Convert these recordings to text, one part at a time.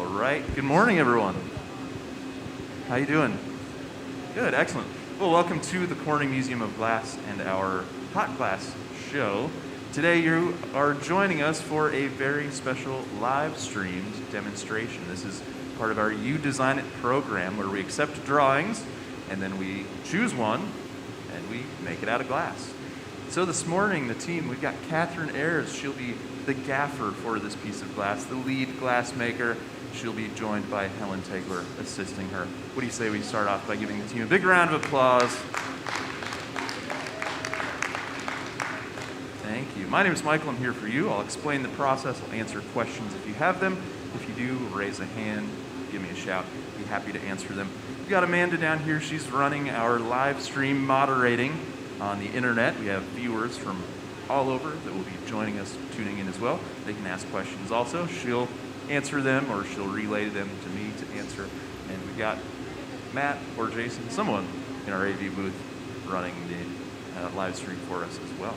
right. Good morning, everyone. How you doing? Good, excellent. Well, welcome to the Corning Museum of Glass and our Hot Glass show. Today you are joining us for a very special live-streamed demonstration. This is part of our You Design It program where we accept drawings and then we choose one and we make it out of glass. So this morning, the team, we've got Catherine Ayers. She'll be the gaffer for this piece of glass, the lead glass maker. She'll be joined by Helen Tegler assisting her. What do you say we start off by giving the team a big round of applause? Thank you. My name is Michael. I'm here for you. I'll explain the process. I'll answer questions if you have them. If you do, raise a hand, give me a shout. I'll be happy to answer them. We've got Amanda down here. She's running our live stream moderating on the internet. We have viewers from all over that will be joining us, tuning in as well. They can ask questions also. She'll answer them or she'll relay them to me to answer. And we've got Matt or Jason, someone in our AV booth running the live stream for us as well.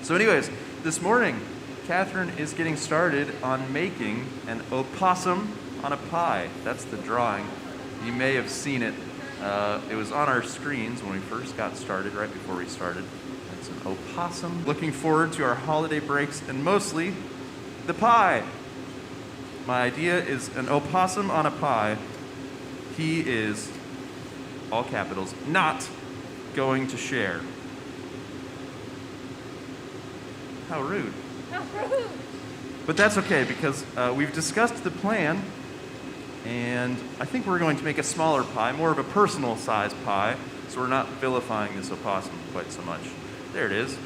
So anyways, this morning, Catherine is getting started on making an opossum on a pie. That's the drawing. You may have seen it. It was on our screens when we first got started, right before we started. It's an opossum. Looking forward to our holiday breaks and mostly the pie. My idea is an opossum on a pie. He is, all capitals, not going to share. How rude. How rude. But that's okay because we've discussed the plan. And I think we're going to make a smaller pie, more of a personal size pie, so we're not vilifying this opossum quite so much. There it is,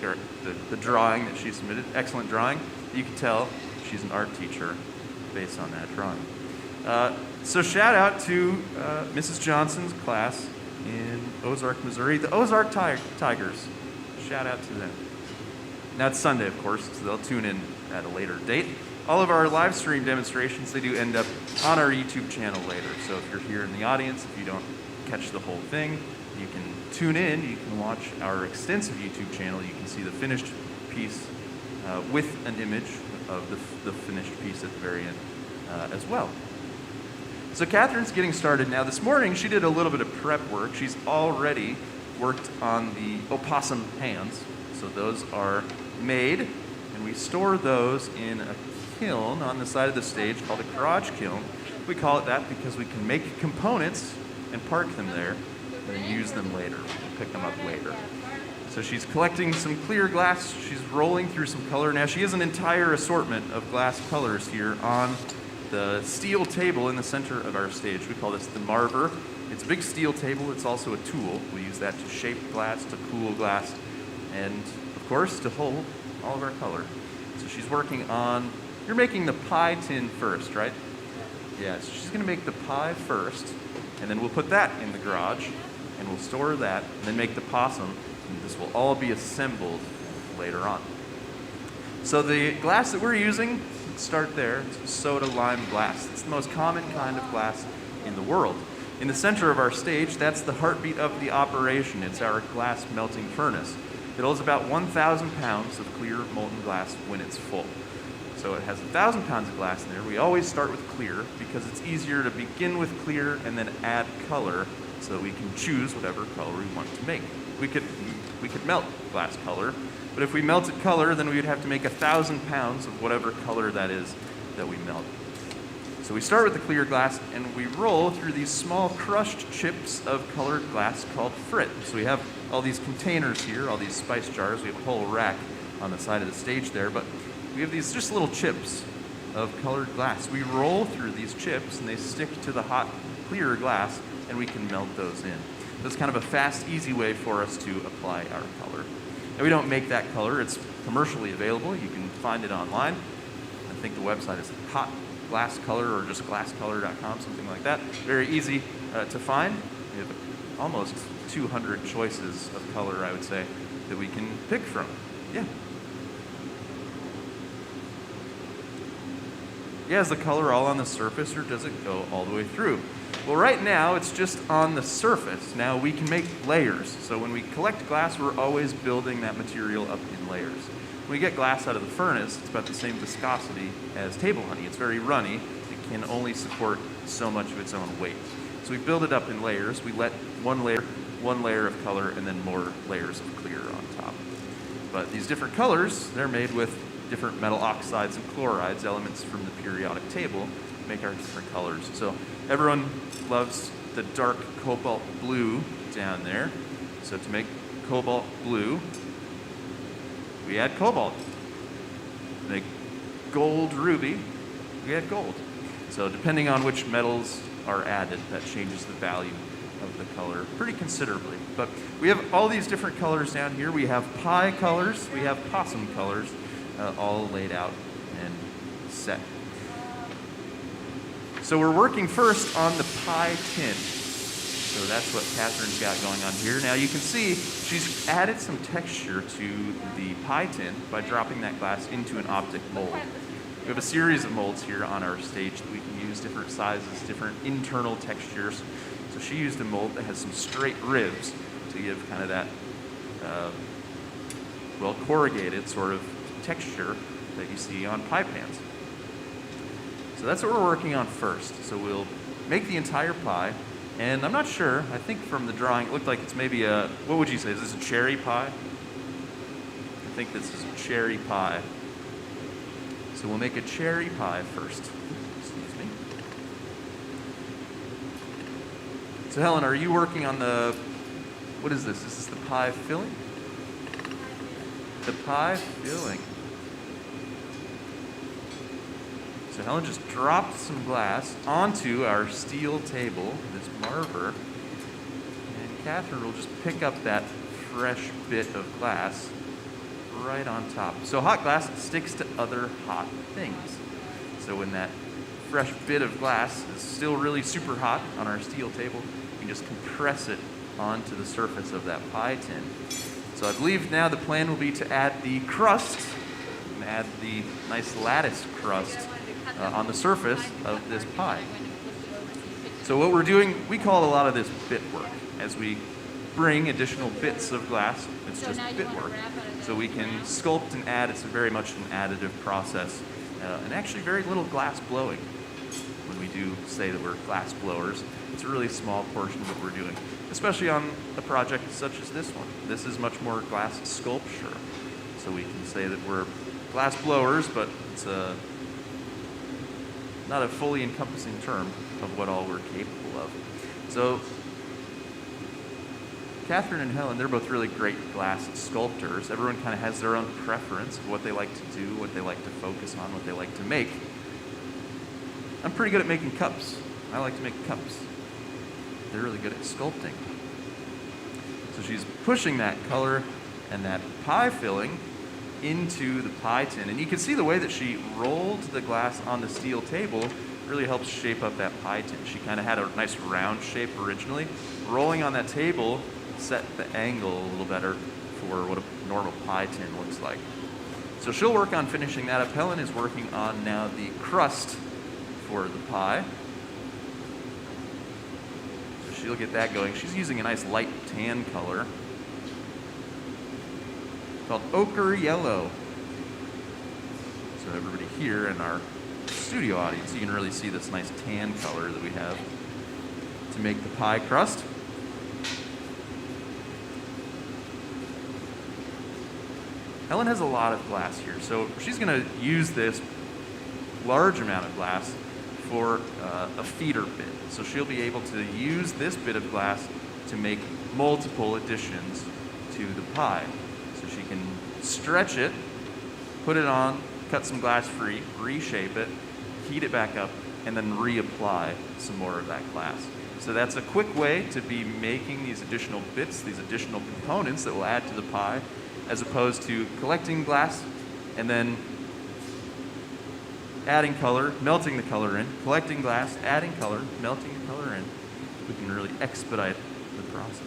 the drawing that she submitted. Excellent drawing. You can tell she's an art teacher based on that drawing. So shout out to Mrs. Johnson's class in Ozark, Missouri, the Ozark Tigers. Shout out to them. Now it's Sunday, of course, so they'll tune in at a later date. All of our live stream demonstrations, they do end up on our YouTube channel later. So if you're here in the audience, if you don't catch the whole thing, you can tune in, you can watch our extensive YouTube channel. You can see the finished piece with an image of the finished piece at the very end as well. So Catherine's getting started now. This morning, she did a little bit of prep work. She's already worked on the opossum hands. So those are made, and we store those in a kiln on the side of the stage called a garage kiln. We call it that because we can make components and park them there and then use them later, pick them up later. So she's collecting some clear glass. She's rolling through some color. Now she has an entire assortment of glass colors here on the steel table in the center of our stage. We call this the marver. It's a big steel table. It's also a tool. We use that to shape glass, to cool glass, and of course to hold all of our color. So she's working on, you're making the pie tin first, right? Yeah, so she's gonna make the pie first, and then we'll put that in the garage, and we'll store that, and then make the possum, and this will all be assembled later on. So the glass that we're using, let's start there, it's soda lime glass. It's the most common kind of glass in the world. In the center of our stage, that's the heartbeat of the operation. It's our glass melting furnace. It holds about 1,000 pounds of clear molten glass when it's full. So it has 1,000 pounds of glass in there. We always start with clear because it's easier to begin with clear and then add color so that we can choose whatever color we want to make. We could melt glass color, but if we melted color, then we would have to make 1,000 pounds of whatever color that is that we melt. So we start with the clear glass and we roll through these small crushed chips of colored glass called frit. So we have all these containers here, all these spice jars. We have a whole rack on the side of the stage there, but we have these just little chips of colored glass. We roll through these chips and they stick to the hot, clear glass and we can melt those in. That's kind of a fast, easy way for us to apply our color. And we don't make that color. It's commercially available. You can find it online. I think the website is Hot Glass Color or just glasscolor.com, something like that. Very easy to find. We have almost 200 choices of color, I would say, that we can pick from. Yeah. Yeah, is the color all on the surface or does it go all the way through? Well, right now it's just on the surface. Now we can make layers. So when we collect glass, we're always building that material up in layers. When we get glass out of the furnace, it's about the same viscosity as table honey. It's very runny. It can only support so much of its own weight. So we build it up in layers. We let one layer of color, and then more layers of clear on top. But these different colors, they're made with different metal oxides and chlorides, elements from the periodic table, make our different colors. So everyone loves the dark cobalt blue down there. So to make cobalt blue, we add cobalt. To make gold ruby, we add gold. So depending on which metals are added, that changes the value of the color pretty considerably. But we have all these different colors down here. We have pie colors, we have possum colors, all laid out and set. So we're working first on the pie tin. So that's what Catherine's got going on here. Now you can see she's added some texture to the pie tin by dropping that glass into an optic mold. We have a series of molds here on our stage that we can use, different sizes, different internal textures. So she used a mold that has some straight ribs to give kind of that, well, corrugated sort of texture that you see on pie pans. So that's what we're working on first. So we'll make the entire pie, and I'm not sure, I think from the drawing it looked like it's maybe a, what would you say, is this a cherry pie? I think this is a cherry pie. So we'll make a cherry pie first. Excuse me. So Helen, are you working on the, what is this? Is this the pie filling? The pie filling. So Helen just dropped some glass onto our steel table, this marver, and Catherine will just pick up that fresh bit of glass right on top. So hot glass sticks to other hot things. So when that fresh bit of glass is still really super hot on our steel table, you can just compress it onto the surface of that pie tin. So I believe now the plan will be to add the crust, and add the nice lattice crust on the surface of this pie. So what we're doing, we call a lot of this bit work. As we bring additional bits of glass, it's just bit work. So we can sculpt and add. It's very much an additive process, and actually very little glass blowing. When we do say that we're glass blowers, it's a really small portion of what we're doing, especially on a project such as this one. This is much more glass sculpture. So we can say that we're glass blowers, but it's not a fully encompassing term of what all we're capable of. So Catherine and Helen, they're both really great glass sculptors. Everyone kind of has their own preference of what they like to do, what they like to focus on, what they like to make. I'm pretty good at making cups. I like to make cups. They're really good at sculpting. So she's pushing that color and that pie filling into the pie tin. And you can see the way that she rolled the glass on the steel table really helps shape up that pie tin. She kind of had a nice round shape originally. Rolling on that table set the angle a little better for what a normal pie tin looks like. So she'll work on finishing that up. Helen is working on now the crust for the pie. So she'll get that going. She's using a nice light tan color called ochre yellow. So everybody here in our studio audience, you can really see this nice tan color that we have to make the pie crust. Helen has a lot of glass here, so she's going to use this large amount of glass for a feeder bit. So she'll be able to use this bit of glass to make multiple additions to the pie. So she can stretch it, put it on, cut some glass free, reshape it, heat it back up, and then reapply some more of that glass. So that's a quick way to be making these additional bits, these additional components that will add to the pie, as opposed to collecting glass and then adding color, melting the color in, collecting glass, adding color, melting the color in. We can really expedite the process.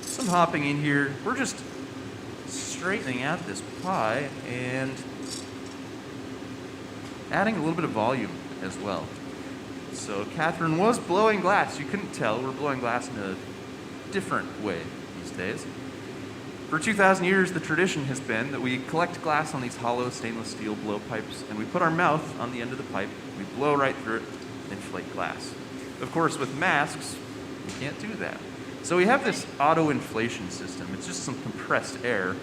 Some hopping in here. We're just straightening out this pie and adding a little bit of volume as well. So Catherine was blowing glass. You couldn't tell. We're blowing glass in a different way, you days. For 2,000 years, the tradition has been that we collect glass on these hollow stainless steel blowpipes, and we put our mouth on the end of the pipe, we blow right through it, and inflate glass. Of course, with masks, we can't do that. So we have this auto-inflation system. It's just some compressed air.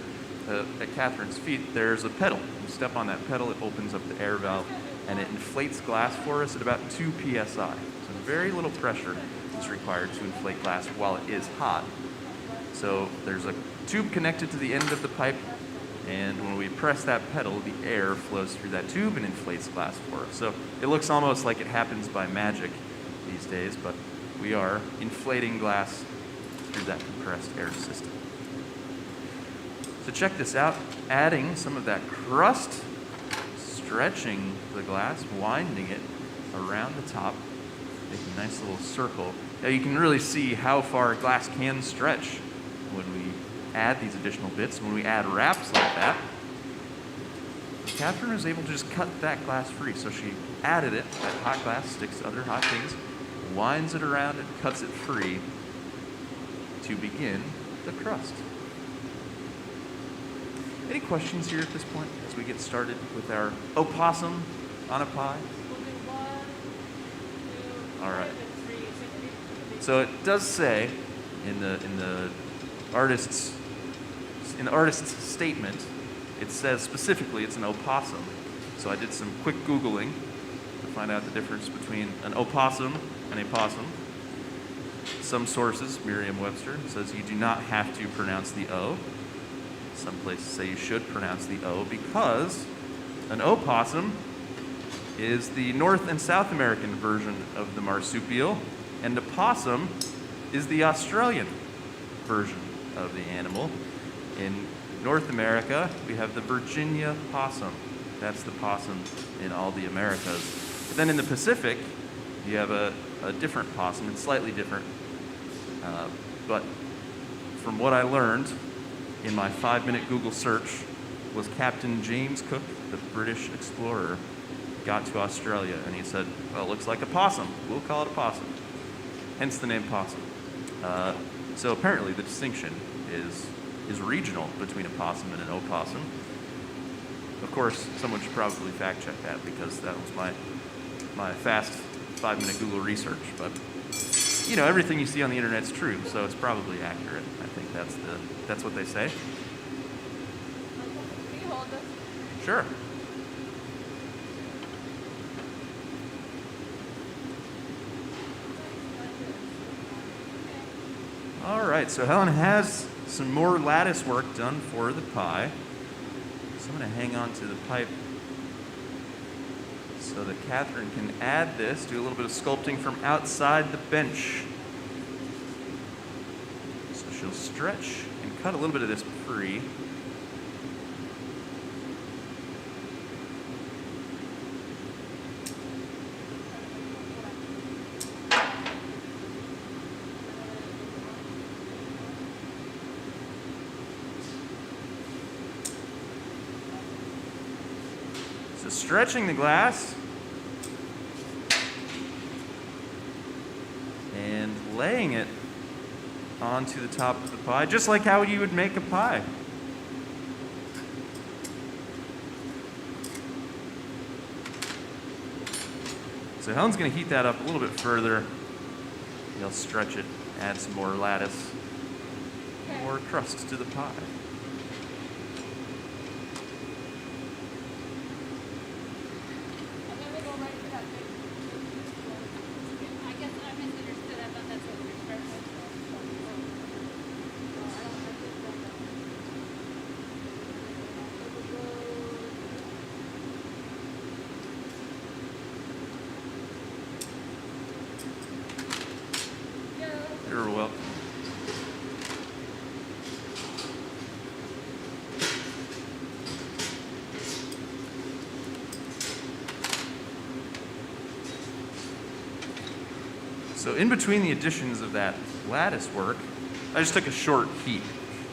At Catherine's feet, there's a pedal. You step on that pedal, it opens up the air valve, and it inflates glass for us at about 2 psi. So very little pressure is required to inflate glass while it is hot. So there's a tube connected to the end of the pipe, and when we press that pedal, the air flows through that tube and inflates glass for us. So it looks almost like it happens by magic these days, but we are inflating glass through that compressed air system. So check this out, adding some of that crust, stretching the glass, winding it around the top, making a nice little circle. Now you can really see how far glass can stretch when we add these additional bits. When we add wraps like that, Catherine was able to just cut that glass free. So she added it, that hot glass sticks to other hot things, winds it around and cuts it free to begin the crust. Any questions here at this point as we get started with our opossum on a pie? All right. So it does say in the artist's statement, it says specifically it's an opossum. So I did some quick Googling to find out the difference between an opossum and a possum. Some sources, Merriam-Webster, says you do not have to pronounce the O. Some places say you should pronounce the O because an opossum is the North and South American version of the marsupial, and a possum is the Australian version of the animal. In North America, we have the Virginia possum. That's the possum in all the Americas. But then in the Pacific, you have a different possum. It's slightly different. But from what I learned in my 5-minute Google search was Captain James Cook, the British explorer, got to Australia and he said, well, it looks like a possum. We'll call it a possum. Hence the name possum. So apparently the distinction is regional between a possum and an opossum. Of course, someone should probably fact check that because that was my fast 5-minute Google research. But you know, everything you see on the internet's true, so it's probably accurate. I think that's what they say. Can you hold this? Sure. All right, so Helen has some more lattice work done for the pie. So I'm going to hang on to the pipe so that Catherine can add this, do a little bit of sculpting from outside the bench. So she'll stretch and cut a little bit of this free. So stretching the glass and laying it onto the top of the pie, just like how you would make a pie. So Helen's going to heat that up a little bit further. You'll stretch it, add some more lattice, more crust to the pie. You're welcome. So in between the additions of that lattice work, I just took a short heat.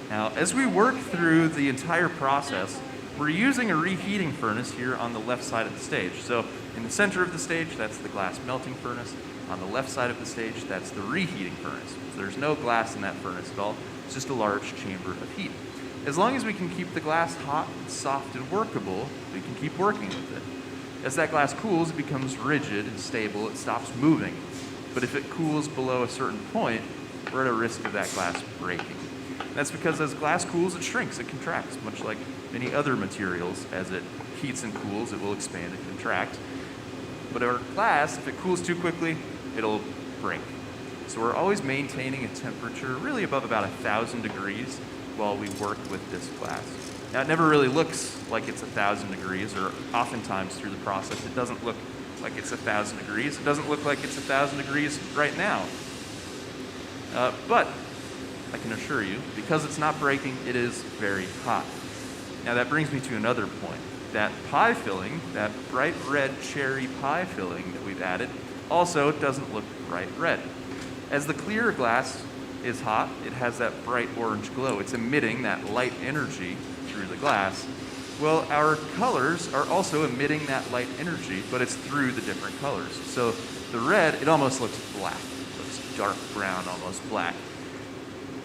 Now, as we work through the entire process, we're using a reheating furnace here on the left side of the stage. So In the center of the stage, that's the glass melting furnace. On the left side of the stage, that's the reheating furnace. So there's no glass in that furnace at all. It's just a large chamber of heat. As long as we can keep the glass hot, soft, and workable, we can keep working with it. As that glass cools, it becomes rigid and stable. It stops moving. But if it cools below a certain point, we're at a risk of that glass breaking. And that's because as glass cools, it shrinks, it contracts, much like many other materials. As it heats and cools, it will expand and contract. But our glass, if it cools too quickly, it'll break. So we're always maintaining a temperature really above about 1,000 degrees while we work with this glass. Now, it never really looks like it's 1,000 degrees, or oftentimes through the process, it doesn't look like it's 1,000 degrees. It doesn't look like it's 1,000 degrees right now. But I can assure you, because it's not breaking, it is very hot. Now, that brings me to another point. That pie filling, that bright red cherry pie filling that we've added, also doesn't look bright red. As the clear glass is hot, it has that bright orange glow. It's emitting that light energy through the glass. Well, our colors are also emitting that light energy, but it's through the different colors. So the red, it almost looks black. It looks dark brown, almost black.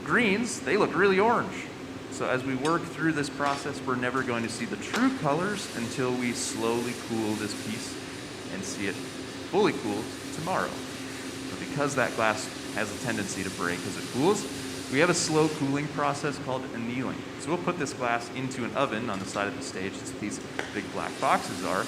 Greens, they look really orange. So as we work through this process, we're never going to see the true colors until we slowly cool this piece and see it fully cooled tomorrow. But because that glass has a tendency to break as it cools, we have a slow cooling process called annealing. So we'll put this glass into an oven on the side of the stage, as these big black boxes are,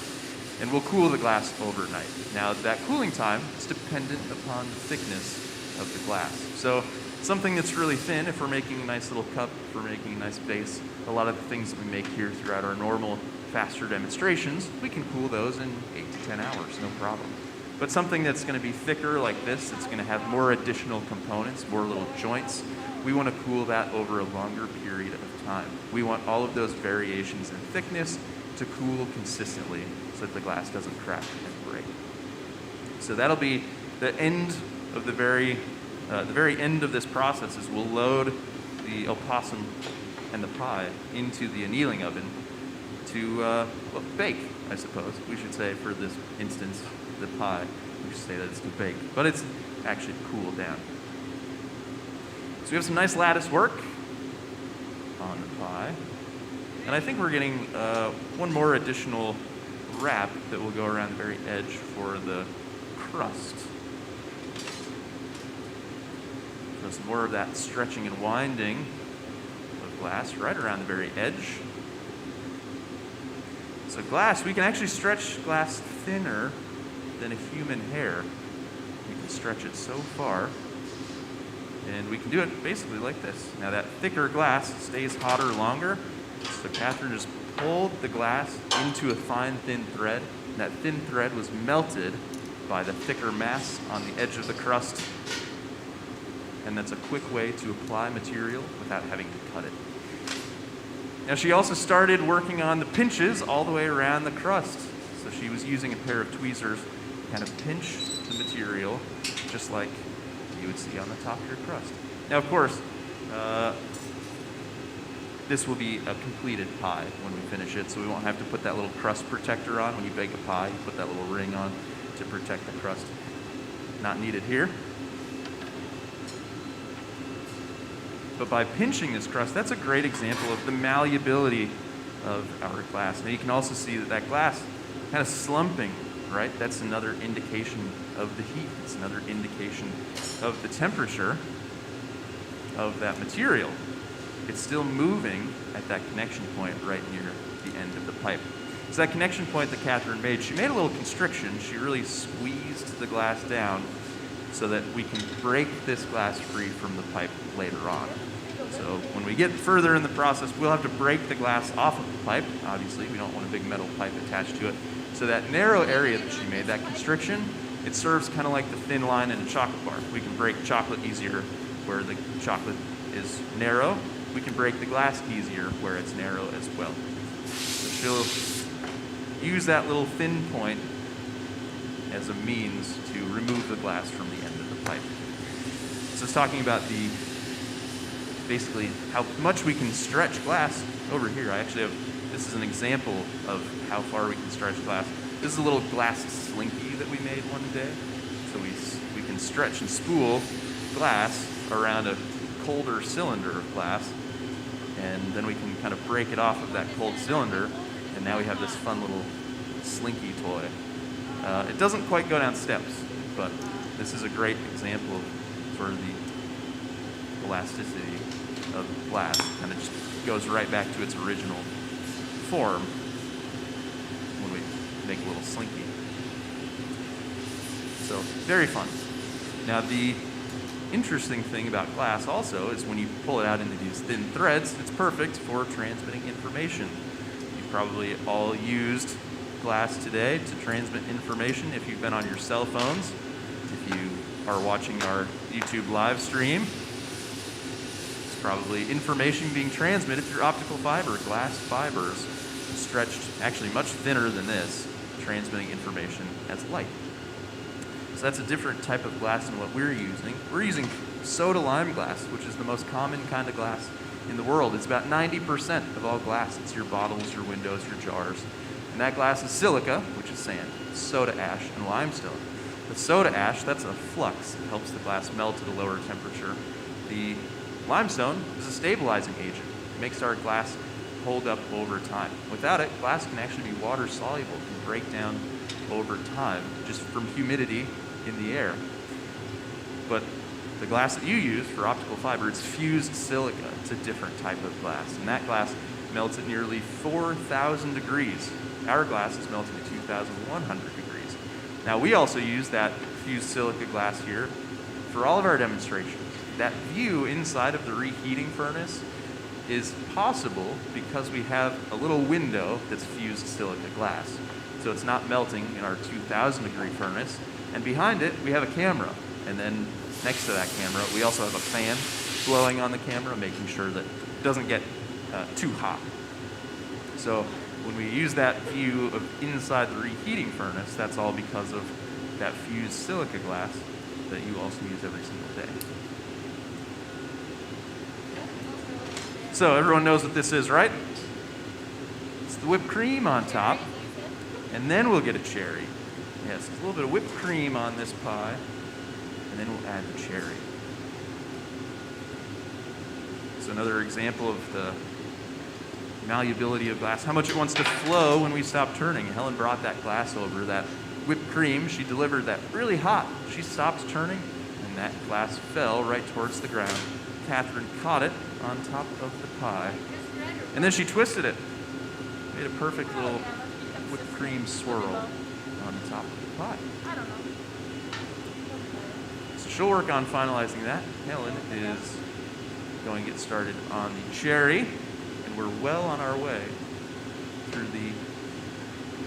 and we'll cool the glass overnight. Now, that cooling time is dependent upon the thickness of the glass. So something that's really thin, if we're making a nice little cup, if we're making a nice vase, a lot of the things that we make here throughout our normal, faster demonstrations, we can cool those in 8 to 10 hours, no problem. But something that's going to be thicker like this, it's going to have more additional components, more little joints, we want to cool that over a longer period of time. We want all of those variations in thickness to cool consistently so that the glass doesn't crack and break. So that'll be the end of the very end of this process is we'll load the opossum and the pie into the annealing oven to bake, I suppose. We should say for this instance, the pie, we should say that it's to bake, but it's actually to cool down. So we have some nice lattice work on the pie. And I think we're getting one more additional wrap that will go around the very edge for the crust. So some more of that stretching and winding of glass right around the very edge. So glass, we can actually stretch glass thinner than a human hair. We can stretch it so far. And we can do it basically like this. Now that thicker glass stays hotter longer. So Catherine just pulled the glass into a fine, thin thread. And that thin thread was melted by the thicker mass on the edge of the crust. And that's a quick way to apply material without having to cut it. Now she also started working on the pinches all the way around the crust. So she was using a pair of tweezers to kind of pinch the material, just like you would see on the top of your crust. Now, of course, this will be a completed pie when we finish it, so we won't have to put that little crust protector on. When you bake a pie, you put that little ring on to protect the crust. Not needed here. But by pinching this crust, that's a great example of the malleability of our glass. Now you can also see that that glass kind of slumping, right? That's another indication of the heat. It's another indication of the temperature of that material. It's still moving at that connection point right near the end of the pipe. So that connection point that Catherine made, she made a little constriction. She really squeezed the glass down so that we can break this glass free from the pipe later on. So when we get further in the process, we'll have to break the glass off of the pipe. Obviously, we don't want a big metal pipe attached to it. So that narrow area that she made, that constriction, it serves kind of like the thin line in a chocolate bar. We can break chocolate easier where the chocolate is narrow. We can break the glass easier where it's narrow as well. So she'll use that little thin point as a means to remove the glass from the end of the pipe. So it's talking about basically how much we can stretch glass over here. I actually have, this is an example of how far we can stretch glass. This is a little glass slinky that we made one day. So we can stretch and spool glass around a colder cylinder of glass, and then we can kind of break it off of that cold cylinder, and now we have this fun little slinky toy. It doesn't quite go down steps, but this is a great example of sort of the elasticity of glass, and it just goes right back to its original form when we make a little slinky. So, very fun. Now, the interesting thing about glass also is when you pull it out into these thin threads, it's perfect for transmitting information. You've probably all used glass today to transmit information if you've been on your cell phones. If you are watching our YouTube live stream, it's probably information being transmitted through optical fiber, glass fibers, stretched actually much thinner than this, transmitting information as light. So that's a different type of glass than what we're using. We're using soda lime glass, which is the most common kind of glass in the world. It's about 90% of all glass. It's your bottles, your windows, your jars. And that glass is silica, which is sand, soda ash, and limestone. The soda ash, that's a flux. It helps the glass melt at a lower temperature. The limestone is a stabilizing agent. It makes our glass hold up over time. Without it, glass can actually be water soluble, can break down over time just from humidity in the air. But the glass that you use for optical fiber, it's fused silica. It's a different type of glass. And that glass melts at nearly 4,000 degrees. Our glass is melting at 2,100 degrees. Now, we also use that fused silica glass here for all of our demonstrations. That view inside of the reheating furnace is possible because we have a little window that's fused silica glass. So it's not melting in our 2,000 degree furnace. And behind it, we have a camera. And then next to that camera, we also have a fan blowing on the camera, making sure that it doesn't get too hot. So when we use that view of inside the reheating furnace, that's all because of that fused silica glass that you also use every single day. So everyone knows what this is, right? It's the whipped cream on top, and then we'll get a cherry. Yes, a little bit of whipped cream on this pie, and then we'll add the cherry. So another example of the malleability of glass, how much it wants to flow when we stop turning. Helen brought that glass over, that whipped cream. She delivered that really hot. She stopped turning, and that glass fell right towards the ground. Catherine caught it on top of the pie, and then she twisted it. Made a perfect little whipped cream swirl on the top of the pie. So she'll work on finalizing that. Helen is going to get started on the cherry, and we're well on our way through the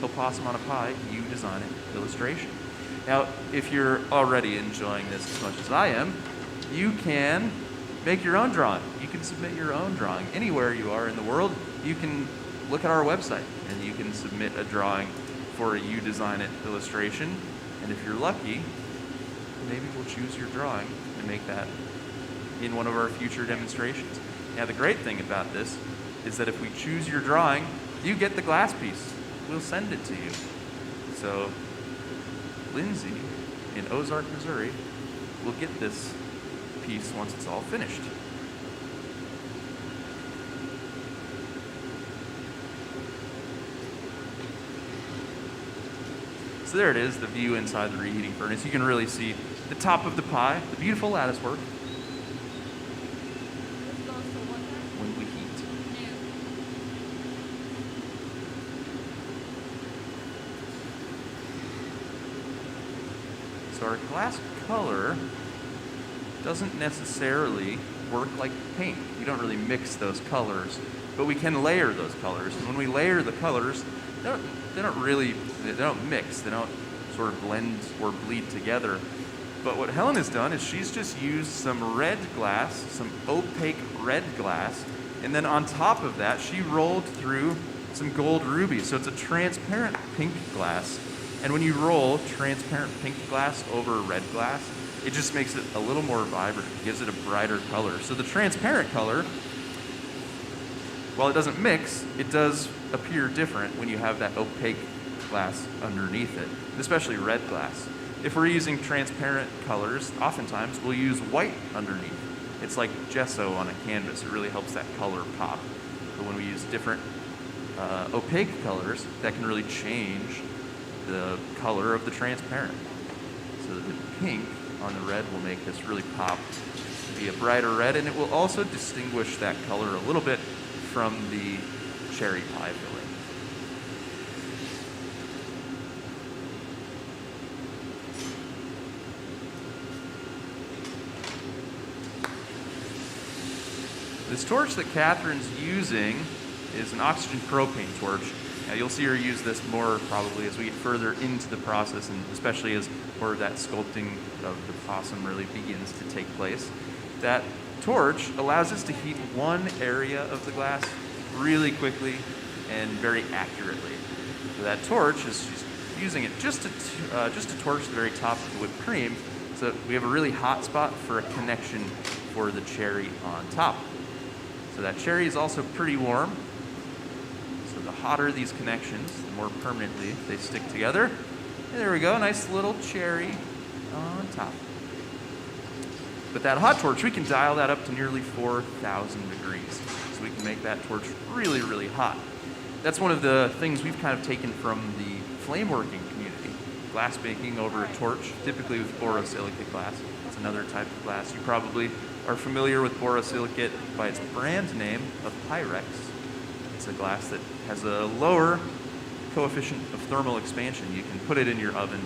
opossum on a pie, you design it illustration. Now, if you're already enjoying this as much as I am, you can make your own drawing. You can submit your own drawing anywhere you are in the world. You can look at our website and you can submit a drawing for a You Design It illustration. And if you're lucky, maybe we'll choose your drawing and make that in one of our future demonstrations. Now, the great thing about this is that if we choose your drawing, you get the glass piece. We'll send it to you. So Lindsay in Ozark, Missouri will get this piece once it's all finished. So there it is, the view inside the reheating furnace. You can really see the top of the pie, the beautiful lattice work. When we heat. So our glass color doesn't necessarily work like paint. We don't really mix those colors, but we can layer those colors. And when we layer the colors, they don't mix. They don't sort of blend or bleed together. But what Helen has done is she's just used some red glass, some opaque red glass, and then on top of that, she rolled through some gold ruby. So it's a transparent pink glass. And when you roll transparent pink glass over red glass, it just makes it a little more vibrant. It gives it a brighter color. So the transparent color, while it doesn't mix, it does appear different when you have that opaque glass underneath it, especially red glass. If we're using transparent colors, oftentimes we'll use white underneath. It's like gesso on a canvas. It really helps that color pop. But when we use different opaque colors, that can really change the color of the transparent. So the pink on the red will make this really pop, be a brighter red, and it will also distinguish that color a little bit from the cherry pie filling. This torch that Catherine's using is an oxygen propane torch. Now you'll see her use this more probably as we get further into the process, and especially as more of that sculpting of the possum really begins to take place. That torch allows us to heat one area of the glass really quickly and very accurately. So that torch is she's using it just to torch the very top of the whipped cream, so that we have a really hot spot for a connection for the cherry on top. So that cherry is also pretty warm. So the hotter these connections, the more permanently they stick together. And there we go, nice little cherry on top. But that hot torch, we can dial that up to nearly 4,000 degrees. So we can make that torch really, really hot. That's one of the things we've kind of taken from the flame working community. Glass baking over a torch, typically with borosilicate glass. It's another type of glass. You probably are familiar with borosilicate by its brand name of Pyrex. It's a glass that has a lower coefficient of thermal expansion. You can put it in your oven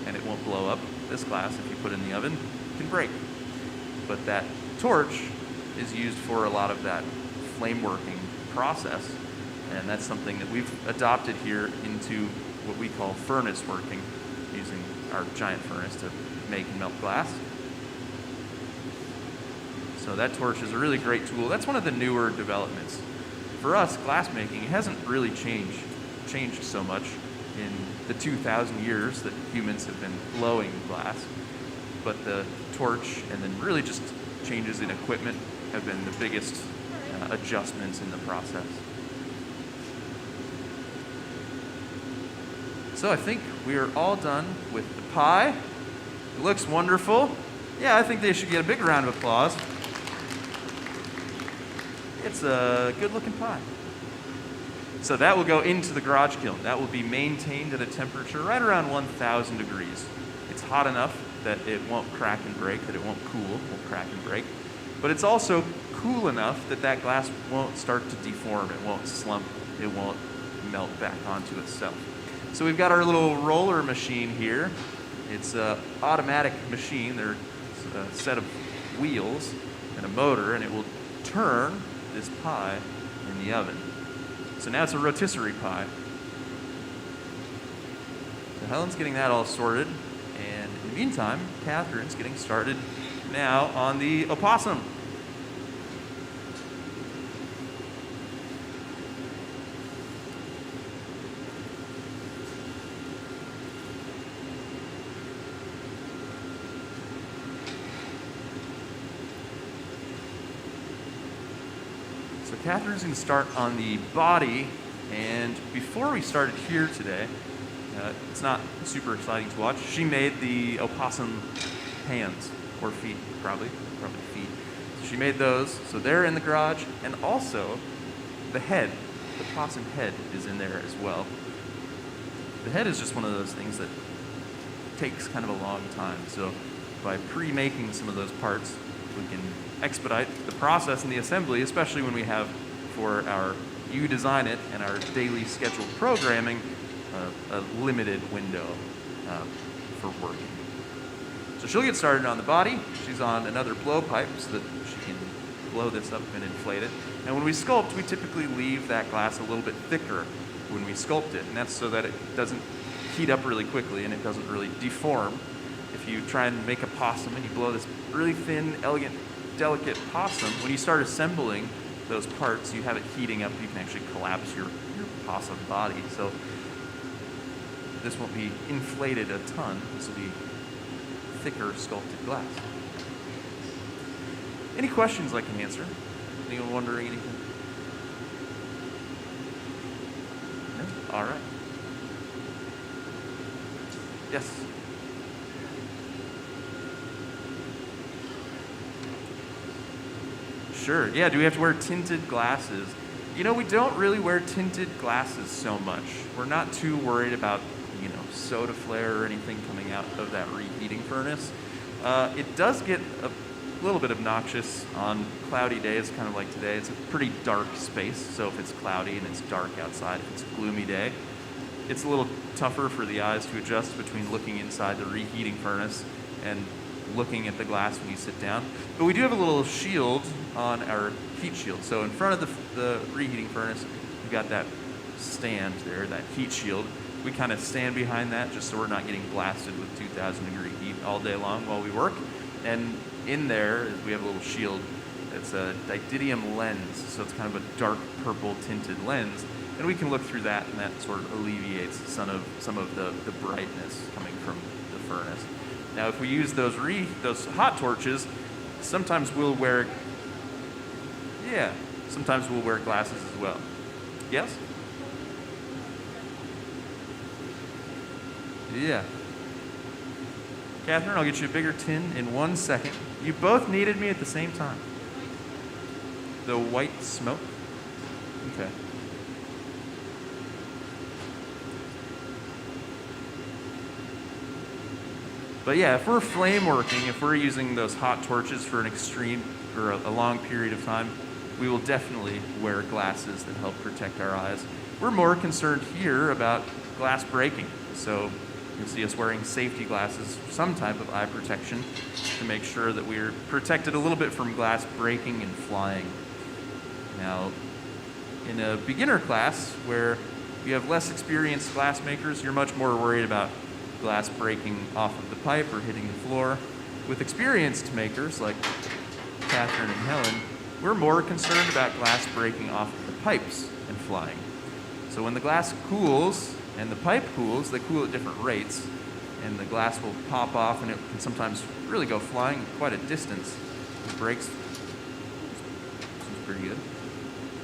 and it won't blow up. This glass, if you put it in the oven, can break. But that torch is used for a lot of that flame working process, and that's something that we've adopted here into what we call furnace working, using our giant furnace to make and melt glass. So that torch is a really great tool. That's one of the newer developments. For us, glass making, it hasn't really changed so much in the 2,000 years that humans have been blowing glass. But the torch and then really just changes in equipment have been the biggest adjustments in the process. So I think we are all done with the pie. It looks wonderful. Yeah, I think they should get a big round of applause. It's a good looking pie. So that will go into the garage kiln. That will be maintained at a temperature right around 1,000 degrees. It's hot enough that it won't crack and break, that it won't cool, won't crack and break. But it's also cool enough that that glass won't start to deform, it won't slump, it won't melt back onto itself. So we've got our little roller machine here. It's an automatic machine. There's a set of wheels and a motor, and it will turn this pie in the oven. So now it's a rotisserie pie. So Helen's getting that all sorted, and in the meantime, Catherine's getting started now on the opossum. So Catherine's going to start on the body, and before we started here today, it's not super exciting to watch. She made the opossum hands, or feet, probably feet. So she made those, so they're in the garage, and also the head, the possum head is in there as well. The head is just one of those things that takes kind of a long time, so by pre-making some of those parts, we can expedite the process and the assembly, especially when we have for our You Design It and our daily scheduled programming a limited window for working. So she'll get started on the body. She's on another blowpipe so that she can blow this up and inflate it. And when we sculpt, we typically leave that glass a little bit thicker when we sculpt it, and that's so that it doesn't heat up really quickly and it doesn't really deform. If you try and make a possum and you blow this really thin, elegant, delicate possum, when you start assembling those parts, you have it heating up, you can actually collapse your possum body. So this won't be inflated a ton. This will be thicker sculpted glass. Any questions I can answer? Anyone wondering anything? No? All right. Yes. Sure. Yeah, do we have to wear tinted glasses? You know, we don't really wear tinted glasses so much. We're not too worried about, soda flare or anything coming out of that reheating furnace. It does get a little bit obnoxious on cloudy days, kind of like today. It's a pretty dark space, so if it's cloudy and it's dark outside, if it's a gloomy day, it's a little tougher for the eyes to adjust between looking inside the reheating furnace and looking at the glass when you sit down. But we do have a little shield on our heat shield. So in front of the reheating furnace, we've got that stand there, that heat shield. We kind of stand behind that just so we're not getting blasted with 2,000 degree heat all day long while we work. And in there, we have a little shield. It's a didymium lens, so it's kind of a dark purple tinted lens. And we can look through that, and that sort of alleviates some of the brightness coming from the furnace. Now, if we use those hot torches, sometimes we'll wear glasses as well. Yes? Yeah. Catherine, I'll get you a bigger tin in 1 second. You both needed me at the same time. The white smoke? Okay. But yeah, if we're flame working, if we're using those hot torches for an extreme or a long period of time, we will definitely wear glasses that help protect our eyes. We're more concerned here about glass breaking. So you'll see us wearing safety glasses, some type of eye protection to make sure that we're protected a little bit from glass breaking and flying. Now, in a beginner class where you have less experienced glass makers, you're much more worried about glass breaking off of the pipe or hitting the floor. With experienced makers like Catherine and Helen, we're more concerned about glass breaking off of the pipes and flying. So when the glass cools and the pipe cools, they cool at different rates, and the glass will pop off and it can sometimes really go flying quite a distance. It breaks, seems pretty good,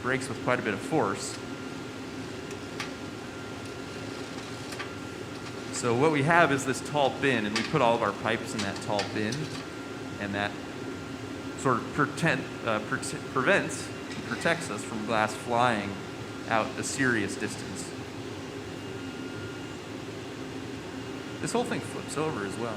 breaks with quite a bit of force. So what we have is this tall bin, and we put all of our pipes in that tall bin, and that sort of prevents and protects us from glass flying out a serious distance. This whole thing flips over as well.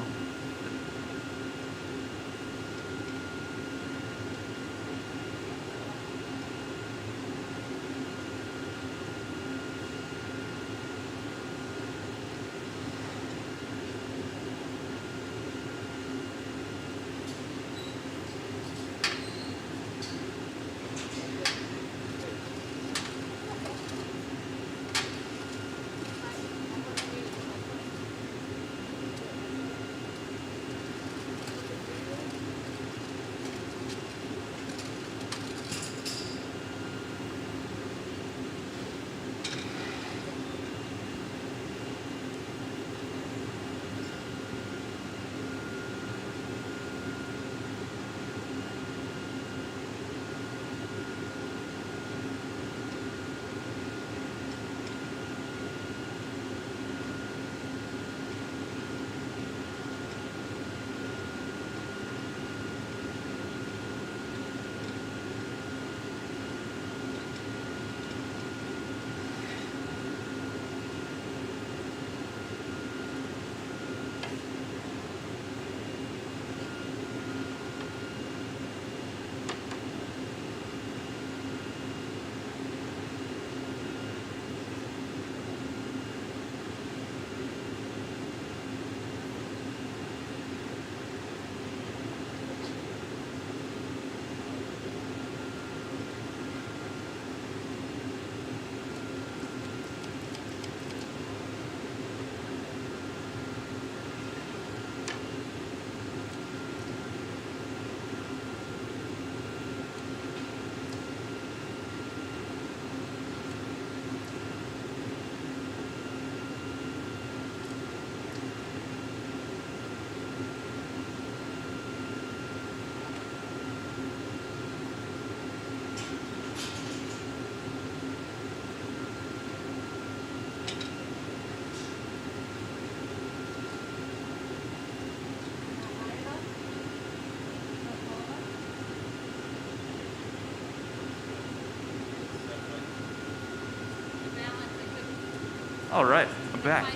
All right, I'm back.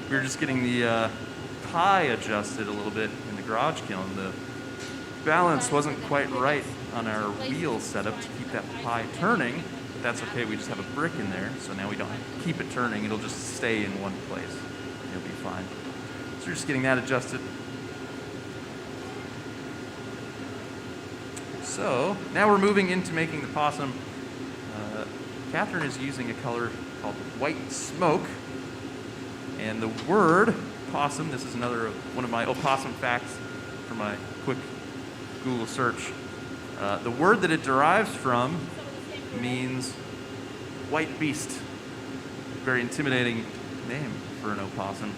We were just getting the pie adjusted a little bit in the garage kiln. The balance wasn't quite right on our wheel setup to keep that pie turning, but that's okay. We just have a brick in there, so now we don't have to keep it turning. It'll just stay in one place. It'll be fine. So we're just getting that adjusted. So now we're moving into making the possum. Catherine is using a color called white smoke. And the word possum, this is another one of my opossum facts for my quick Google search. The word that it derives from means white beast. Very intimidating name for an opossum.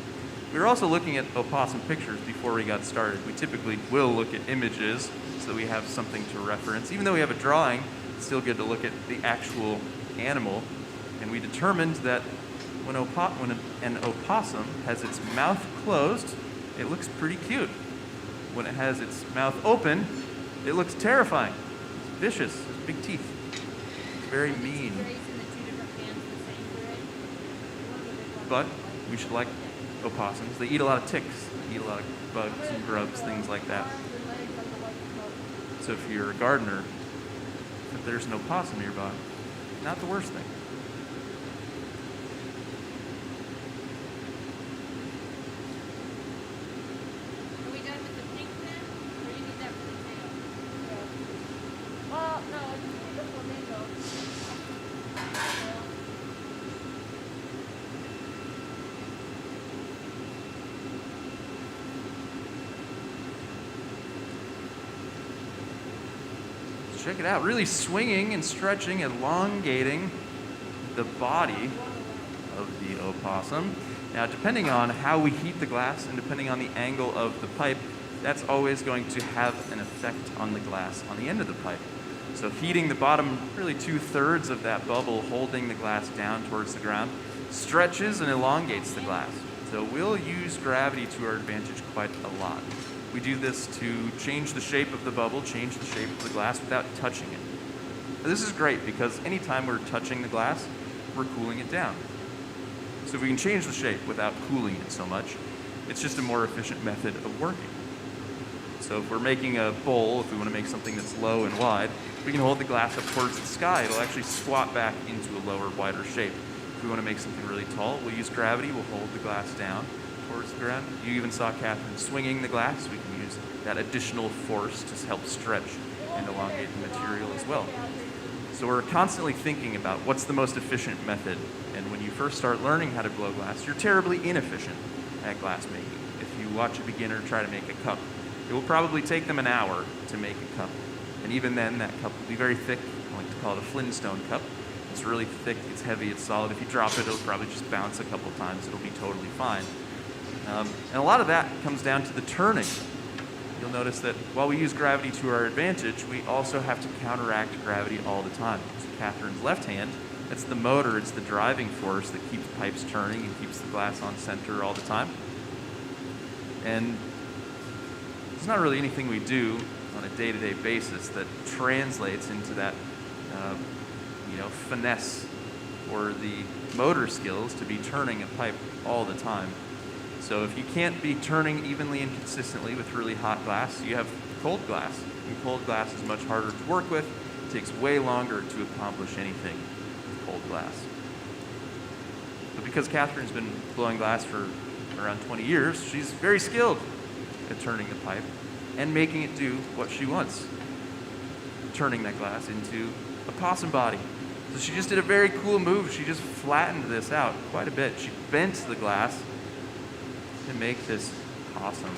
We were also looking at opossum pictures before we got started. We typically will look at images so that we have something to reference. Even though we have a drawing, it's still good to look at the actual animal. And we determined that when an opossum has its mouth closed, it looks pretty cute. When it has its mouth open, it looks terrifying. It's vicious, it's big teeth. It's very mean. But we should like opossums. They eat a lot of ticks, they eat a lot of bugs and grubs, things like that. So if you're a gardener, if there's an opossum nearby, not the worst thing. Are we done with the pink then? Or do you need that for the tail? Yeah. Well, no, I just need the flamingo. Check it out, really swinging and stretching, elongating the body of the opossum. Now, depending on how we heat the glass and depending on the angle of the pipe, that's always going to have an effect on the glass on the end of the pipe. So heating the bottom, really 2/3 of that bubble, holding the glass down towards the ground, stretches and elongates the glass. So we'll use gravity to our advantage quite a lot. We do this to change the shape of the bubble, change the shape of the glass without touching it. Now, this is great because anytime we're touching the glass, we're cooling it down. So if we can change the shape without cooling it so much, it's just a more efficient method of working. So if we're making a bowl, if we want to make something that's low and wide, we can hold the glass up towards the sky. It'll actually squat back into a lower, wider shape. If we want to make something really tall, we'll use gravity. We'll hold the glass down towards the ground. You even saw Catherine swinging the glass. We can use that additional force to help stretch and elongate the material as well. So we're constantly thinking about what's the most efficient method. And when you first start learning how to blow glass, you're terribly inefficient at glass making. If you watch a beginner try to make a cup, it will probably take them an hour to make a cup. And even then, that cup will be very thick. I like to call it a Flintstone cup. It's really thick, it's heavy, it's solid. If you drop it, it'll probably just bounce a couple times. It'll be totally fine. And a lot of that comes down to the turning. You'll notice that while we use gravity to our advantage, we also have to counteract gravity all the time. So Catherine's left hand, that's the motor, it's the driving force that keeps pipes turning and keeps the glass on center all the time. And there's not really anything we do on a day-to-day basis that translates into that, finesse or the motor skills to be turning a pipe all the time. So if you can't be turning evenly and consistently with really hot glass, you have cold glass. And cold glass is much harder to work with. It takes way longer to accomplish anything with cold glass. But because Catherine's been blowing glass for around 20 years, she's very skilled at turning the pipe and making it do what she wants, turning that glass into a possum body. So she just did a very cool move. She just flattened this out quite a bit. She bent the glass to make this possum.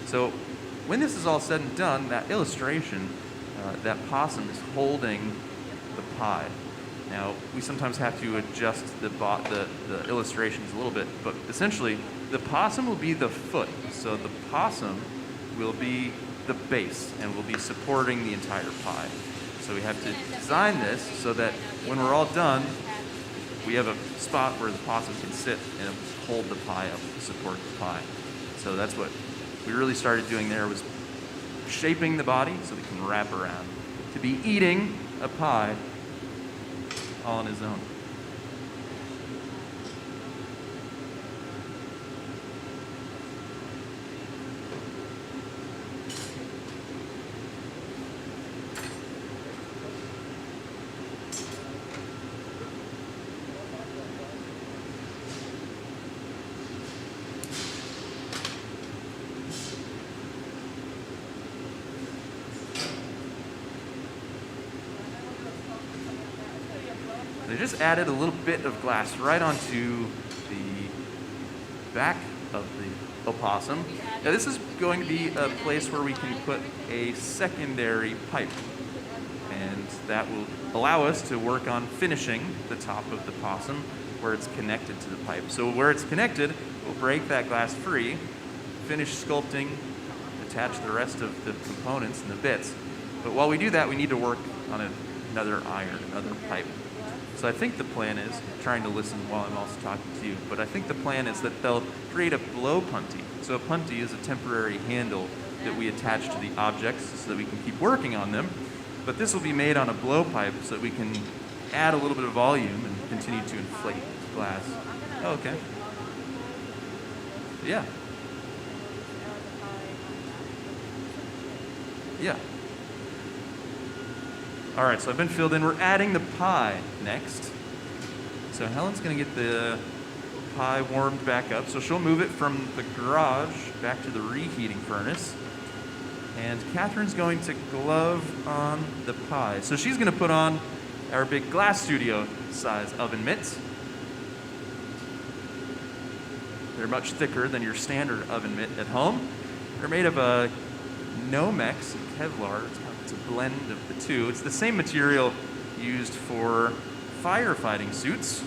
So when this is all said and done, that illustration, that possum is holding the pie. Now, we sometimes have to adjust the illustrations a little bit, but essentially, the possum will be the foot. So the possum will be the base and will be supporting the entire pie. So we have to design this so that when we're all done, we have a spot where the possum can sit and hold the pie up to support the pie. So that's what we really started doing there, was shaping the body so we can wrap around to be eating a pie all on his own. I just added a little bit of glass right onto the back of the opossum. Now this is going to be a place where we can put a secondary pipe, and that will allow us to work on finishing the top of the possum where it's connected to the pipe. So where it's connected, we'll break that glass free, finish sculpting, attach the rest of the components and the bits. But while we do that, we need to work on another iron, another pipe. So I think the plan is, trying to listen while I'm also talking to you, but I think the plan is that they'll create a blow punty. So a punty is a temporary handle that we attach to the objects so that we can keep working on them. But this will be made on a blowpipe so that we can add a little bit of volume and continue to inflate the glass. Oh, okay. Yeah. Yeah. All right, so I've been filled in. We're adding the pie next. So Helen's going to get the pie warmed back up. So she'll move it from the garage back to the reheating furnace. And Catherine's going to glove on the pie. So she's going to put on our big glass studio size oven mitts. They're much thicker than your standard oven mitt at home. They're made of a Nomex Kevlar. It's a blend of the two. It's the same material used for firefighting suits.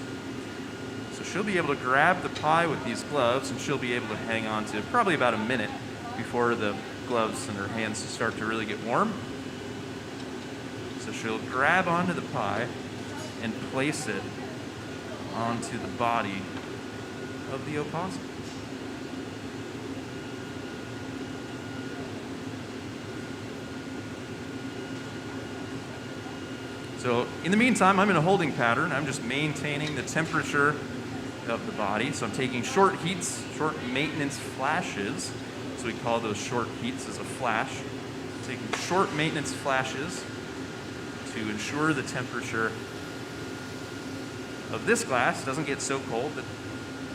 So she'll be able to grab the pie with these gloves, and she'll be able to hang on to probably about a minute before the gloves in her hands start to really get warm. So she'll grab onto the pie and place it onto the body of the opossum. So in the meantime, I'm in a holding pattern. I'm just maintaining the temperature of the body. So I'm taking short heats, short maintenance flashes. So we call those short heats as a flash. Taking short maintenance flashes to ensure the temperature of this glass doesn't get so cold that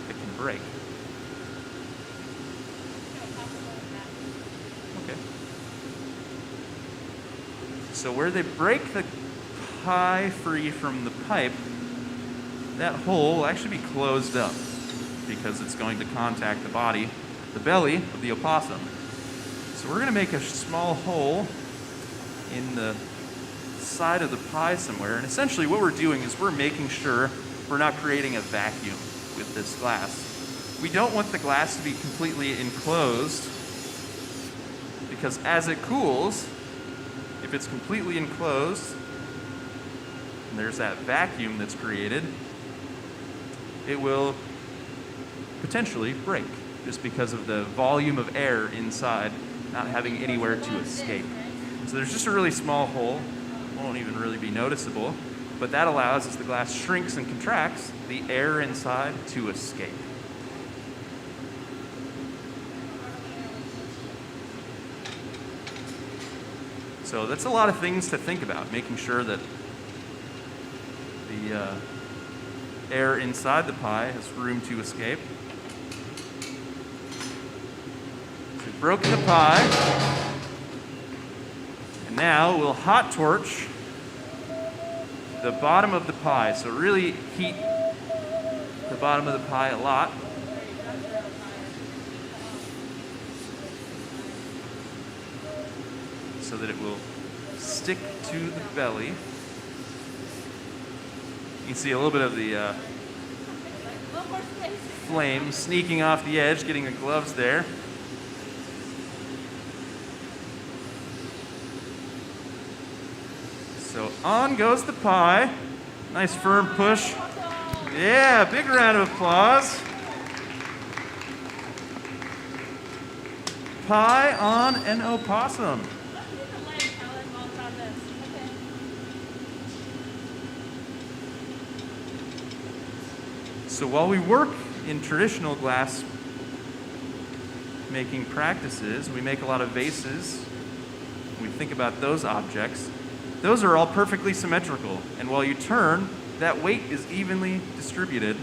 it can break. Okay. So where they break the pie free from the pipe, that hole will actually be closed up because it's going to contact the body, the belly of the opossum. So we're going to make a small hole in the side of the pie somewhere, and essentially what we're doing is we're making sure we're not creating a vacuum with this glass. We don't want the glass to be completely enclosed because as it cools, if it's completely enclosed, and there's that vacuum that's created, it will potentially break just because of the volume of air inside not having anywhere to escape. So there's just a really small hole, won't even really be noticeable, but that allows, as the glass shrinks and contracts, the air inside to escape. So that's a lot of things to think about, making sure that the air inside the pie has room to escape. So we've broken the pie, and now we'll hot torch the bottom of the pie. So really heat the bottom of the pie a lot. So that it will stick to the belly. You can see a little bit of the flame sneaking off the edge, getting the gloves there. So on goes the pie. Nice firm push. Yeah, big round of applause. Pie on an opossum. So while we work in traditional glass making practices, we make a lot of vases. We think about those objects. Those are all perfectly symmetrical. And while you turn, that weight is evenly distributed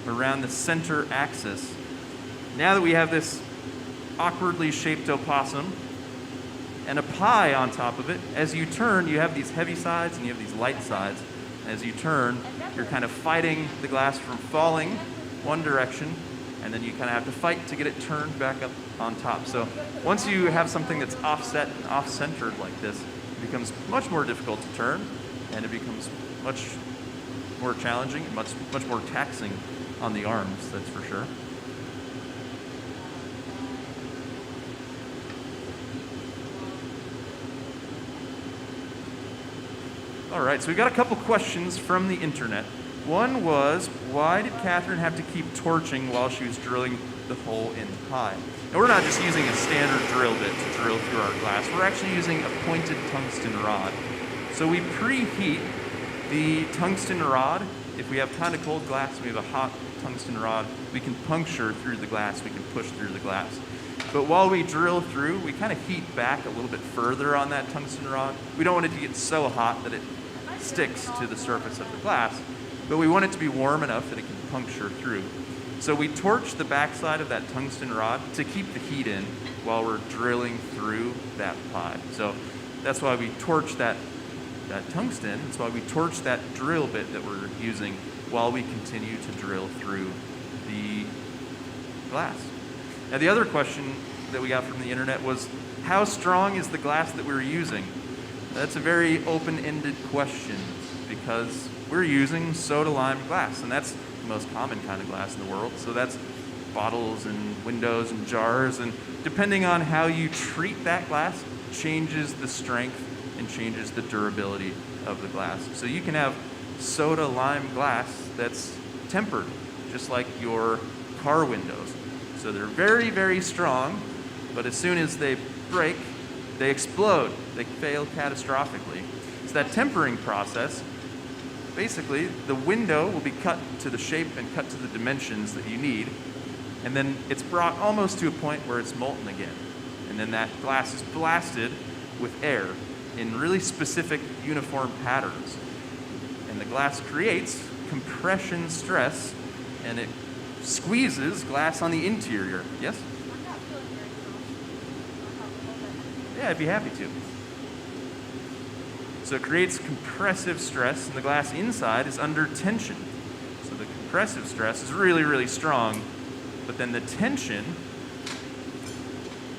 around the center axis. Now that we have this awkwardly shaped opossum and a pie on top of it, as you turn, you have these heavy sides and you have these light sides. As you turn, you're kind of fighting the glass from falling one direction, and then you kind of have to fight to get it turned back up on top. So once you have something that's offset and off-centered like this, it becomes much more difficult to turn, and it becomes much more challenging and much more taxing on the arms, that's for sure. All right, so we got a couple questions from the internet. One was, why did Catherine have to keep torching while she was drilling the hole in the pie? And we're not just using a standard drill bit to drill through our glass. We're actually using a pointed tungsten rod. So we preheat the tungsten rod. If we have kind of cold glass and we have a hot tungsten rod, we can puncture through the glass, we can push through the glass. But while we drill through, we kind of heat back a little bit further on that tungsten rod. We don't want it to get so hot that it sticks to the surface of the glass, but we want it to be warm enough that it can puncture through. So we torch the backside of that tungsten rod to keep the heat in while we're drilling through that pie. So that's why we torch that tungsten. That's why we torch that drill bit that we're using while we continue to drill through the glass. Now the other question that we got from the internet was, how strong is the glass that we're using? That's a very open-ended question because we're using soda lime glass, and that's the most common kind of glass in the world. So that's bottles and windows and jars, and depending on how you treat that glass changes the strength and changes the durability of the glass. So you can have soda lime glass that's tempered, just like your car windows. So they're very, very strong, but as soon as they break, they explode. They fail catastrophically. So that tempering process, basically, the window will be cut to the shape and cut to the dimensions that you need, and then it's brought almost to a point where it's molten again. And then that glass is blasted with air in really specific uniform patterns. And the glass creates compression stress, and it squeezes glass on the interior. Yes? Yeah, I'd be happy to. So it creates compressive stress, and the glass inside is under tension. So the compressive stress is really, really strong, but then the tension,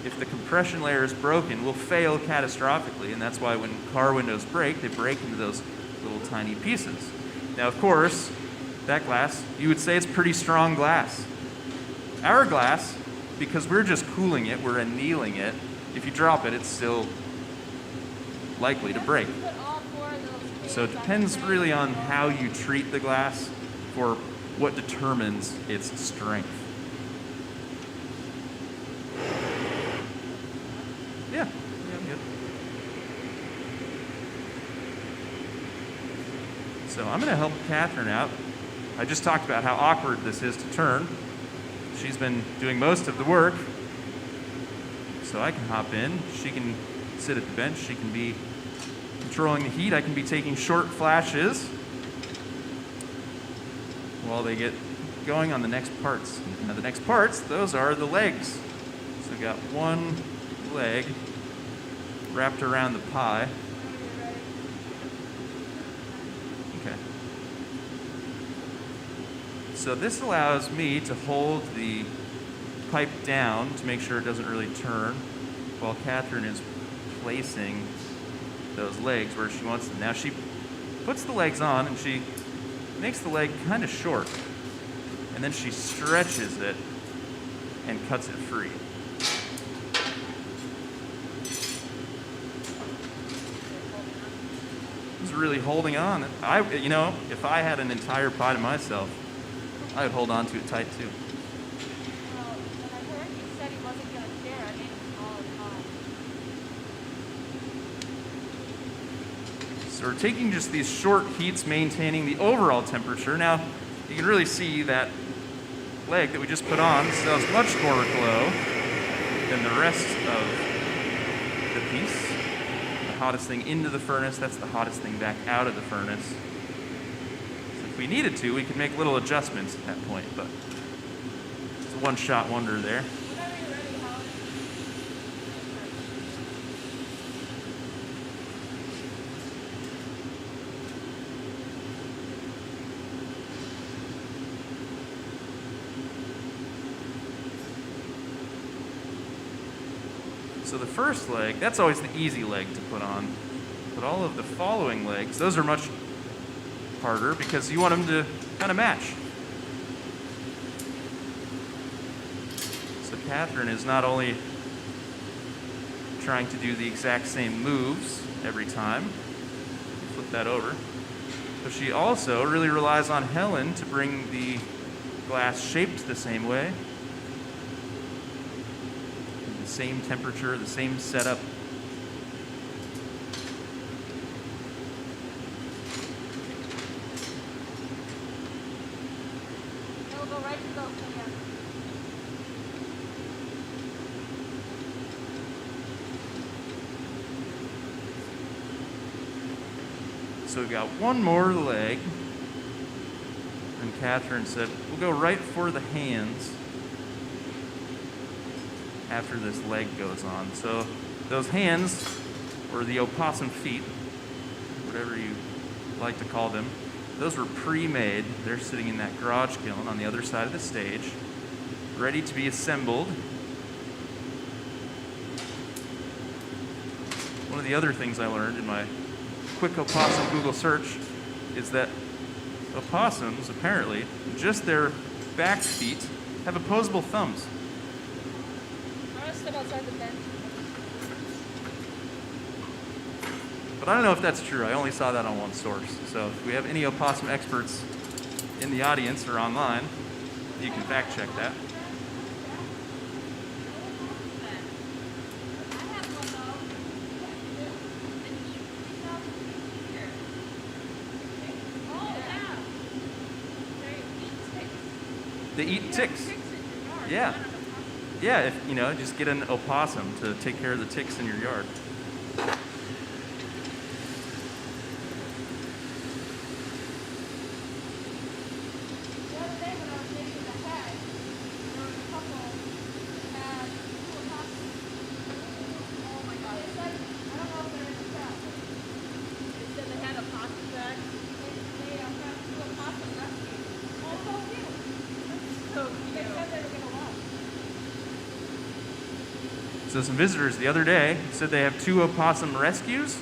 if the compression layer is broken, will fail catastrophically, and that's why when car windows break, they break into those little tiny pieces. Now, of course, that glass, you would say it's pretty strong glass. Our glass, because we're just cooling it, we're annealing it, if you drop it, it's still likely to break. So it depends really on how you treat the glass for what determines its strength. Yeah, good. So I'm going to help Catherine out. I just talked about how awkward this is to turn. She's been doing most of the work. So I can hop in. She can sit at the bench. She can be controlling the heat. I can be taking short flashes while they get going on the next parts. Now the next parts, those are the legs. So we've got one leg wrapped around the pie. Okay. So this allows me to hold the pipe down to make sure it doesn't really turn while Catherine is placing those legs where she wants them. Now she puts the legs on and she makes the leg kind of short, and then she stretches it and cuts it free. It's really holding on. If I had an entire pie to myself, I would hold on to it tight too. So we're taking just these short heats, maintaining the overall temperature. Now, you can really see that leg that we just put on still has much more glow than the rest of the piece. The hottest thing into the furnace, that's the hottest thing back out of the furnace. So if we needed to, we could make little adjustments at that point, but it's a one-shot wonder there. So the first leg, that's always the easy leg to put on. But all of the following legs, those are much harder because you want them to kind of match. So Catherine is not only trying to do the exact same moves every time, flip that over, but she also really relies on Helen to bring the glass shaped the same way, the same temperature, the same setup. It'll go right to those hands. So we've got one more leg, and Catherine said, we'll go right for the hands after this leg goes on. So those hands, or the opossum feet, whatever you like to call them, those were pre-made. They're sitting in that garage kiln on the other side of the stage, ready to be assembled. One of the other things I learned in my quick opossum Google search is that opossums, apparently, just their back feet have opposable thumbs. I'm gonna step outside the bench. But I don't know if that's true. I only saw that on one source. So if we have any opossum experts in the audience or online, you can fact check that. They eat ticks. Yeah. Yeah, if just get an opossum to take care of the ticks in your yard. The other day when I was making the head, there was a couple that had two opossums. Oh my god. They said, I don't know if they're in the trap. They said they had a possum bag. They have two opossum rescues. Oh, so cute. So cute. They said they were going to love. So some visitors the other day said they have 2 opossum rescues.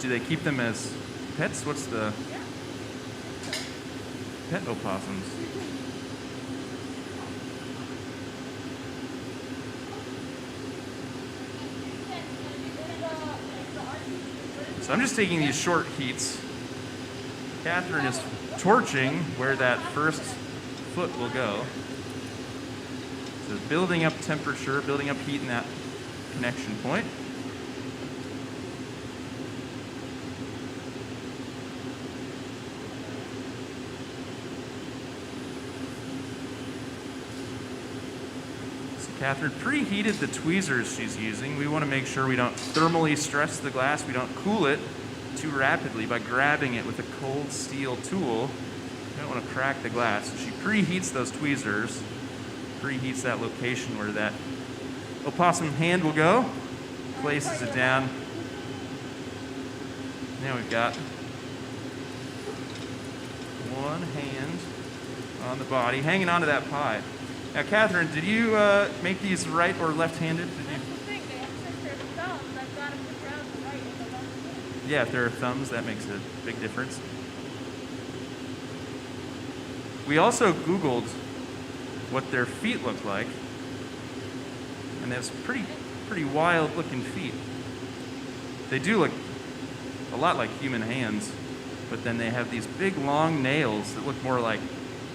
Do they keep them as pets? What's the pet opossums? So I'm just taking these short heats. Catherine is torching where that first foot will go. So building up temperature, building up heat in that connection point. So Catherine preheated the tweezers she's using. We want to make sure we don't thermally stress the glass, we don't cool it too rapidly by grabbing it with a cold steel tool. We don't want to crack the glass. So she preheats those tweezers, preheats that location where that opossum hand will go, places it down. Now we've got one hand on the body, hanging onto that pie. Now, Catherine, did you make these right or left-handed? That's the thing. They have since their thumbs. I've got to figure out the right and the left hand. Yeah, if there are thumbs, that makes a big difference. We also Googled what their feet look like, and they have some pretty wild-looking feet. They do look a lot like human hands, but then they have these big, long nails that look more like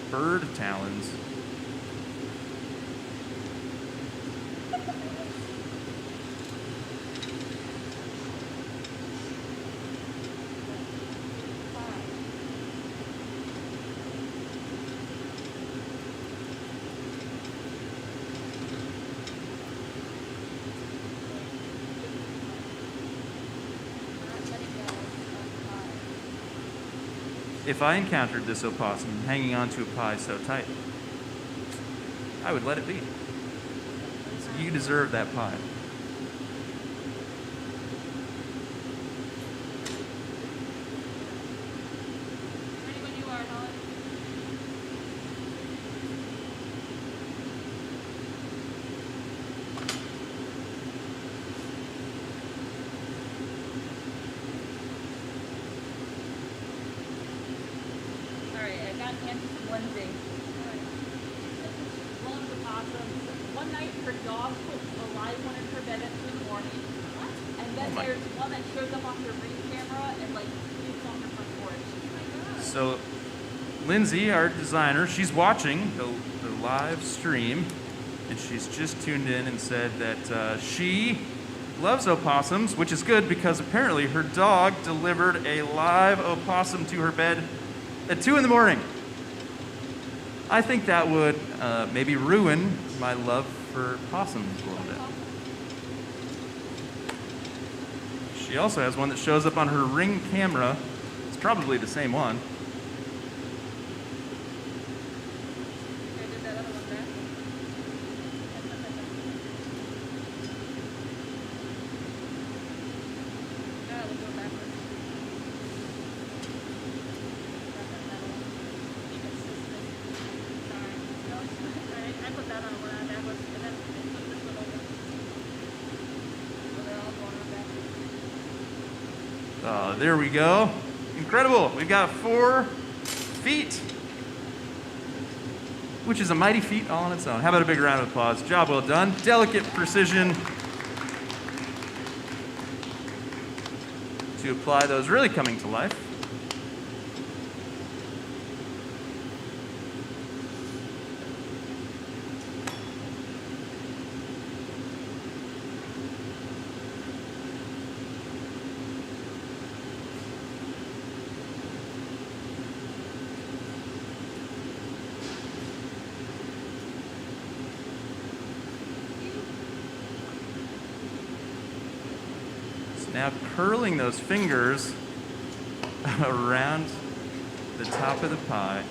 bird talons. If I encountered this opossum hanging onto a pie so tight, I would let it be. So you deserve that pie. Ready when you are, Helen. dog puts a live one in her bed at 2 in the morning. What? And then Oh my. there's one that shows up on her ring camera and like sleeps on her front porch. Oh my god. So Lindsay, our designer, she's watching the live stream, and she's just tuned in and said that she loves opossums, which is good because apparently her dog delivered a live opossum to her bed at 2 in the morning. I think that would maybe ruin my love for possums a little bit. She also has one that shows up on her Ring camera. It's probably the same one. I did that other one back. Yeah, we'll go backwards. I put that on one backwards, and then flip this one over. So they're all going on backwards. There we go. Incredible. We've got 4 feet, which is a mighty feat all on its own. How about a big round of applause? Job well done. Delicate precision to apply those really coming to life. Now curling those fingers around the top of the pie.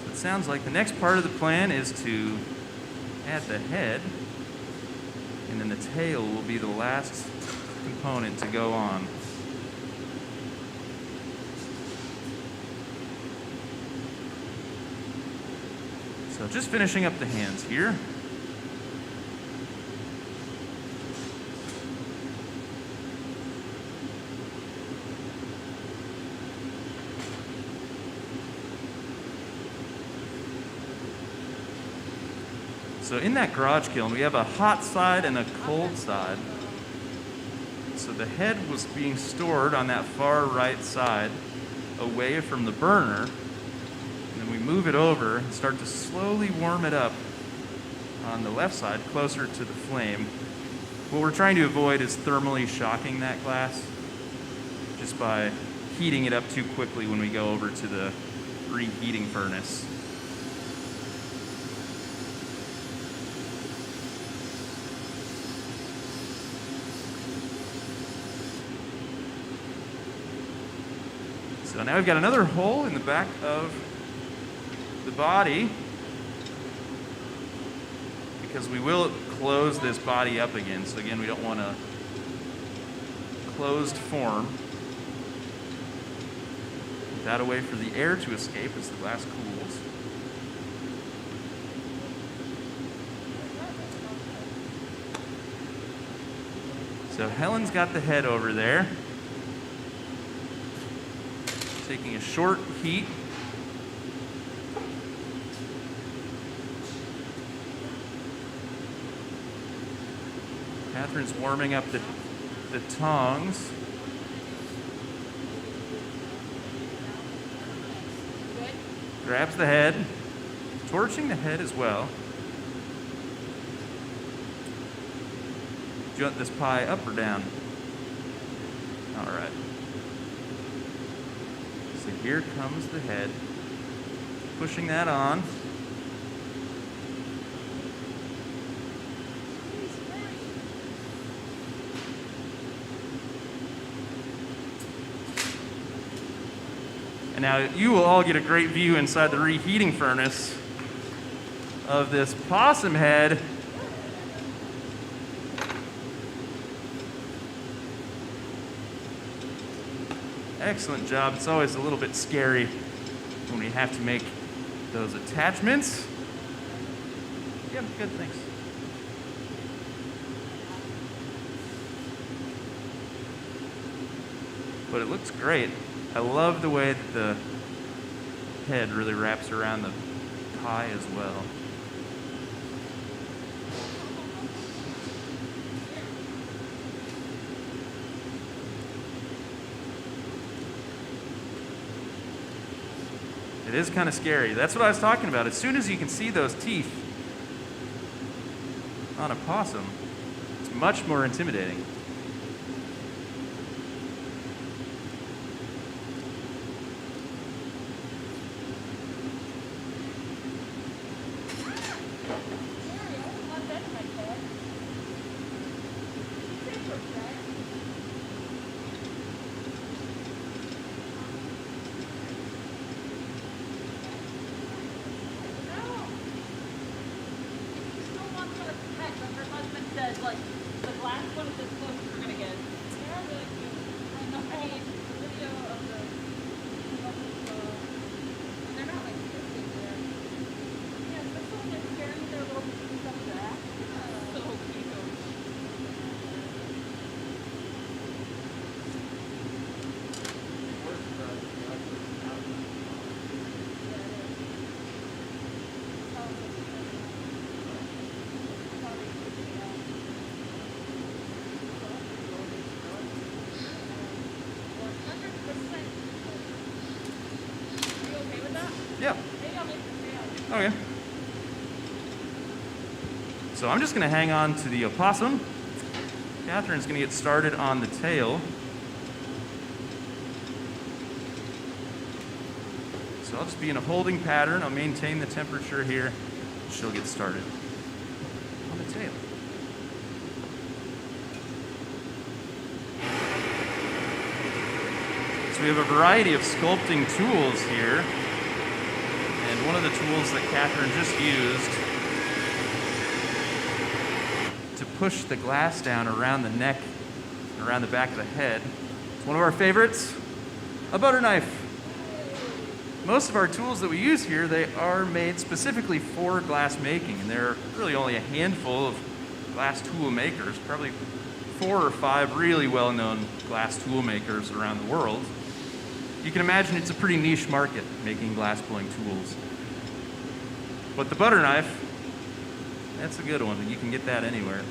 It sounds like the next part of the plan is to add the head, and then the tail will be the last component to go on. So just finishing up the hands here. So in that garage kiln, we have a hot side and a cold side. So the head was being stored on that far right side, away from the burner. And then we move it over and start to slowly warm it up on the left side, closer to the flame. What we're trying to avoid is thermally shocking that glass, just by heating it up too quickly when we go over to the reheating furnace. So now we've got another hole in the back of the body, because we will close this body up again. So again, we don't want a closed form. Put that away for the air to escape as the glass cools. So Helen's got the head over there, taking a short heat. Catherine's warming up the tongs. Grabs the head, torching the head as well. Do you want this pie up or down? All right. So here comes the head. Pushing that on. And now you will all get a great view inside the reheating furnace of this possum head. Excellent job. It's always a little bit scary when we have to make those attachments. Yeah, good, thanks. But it looks great. I love the way that the head really wraps around the pie as well. It is kind of scary. That's what I was talking about. As soon as you can see those teeth on a possum, it's much more intimidating. Like the glass one is as close as we're gonna get. They're really cute. I know. I mean, the video of the they're not like this big there. Yeah, especially when they're carrying their little pieces up their ass. So cute. Yeah. Okay. So I'm just going to hang on to the opossum. Catherine's going to get started on the tail. So I'll just be in a holding pattern. I'll maintain the temperature here. She'll get started on the tail. So we have a variety of sculpting tools here. And one of the tools that Catherine just used to push the glass down around the neck and around the back of the head is one of our favorites, a butter knife. Most of our tools that we use here, they are made specifically for glass making, and there are really only a handful of glass tool makers, probably 4 or 5 really well-known glass tool makers around the world. You can imagine it's a pretty niche market, making glass blowing tools. But the butter knife, that's a good one, and you can get that anywhere.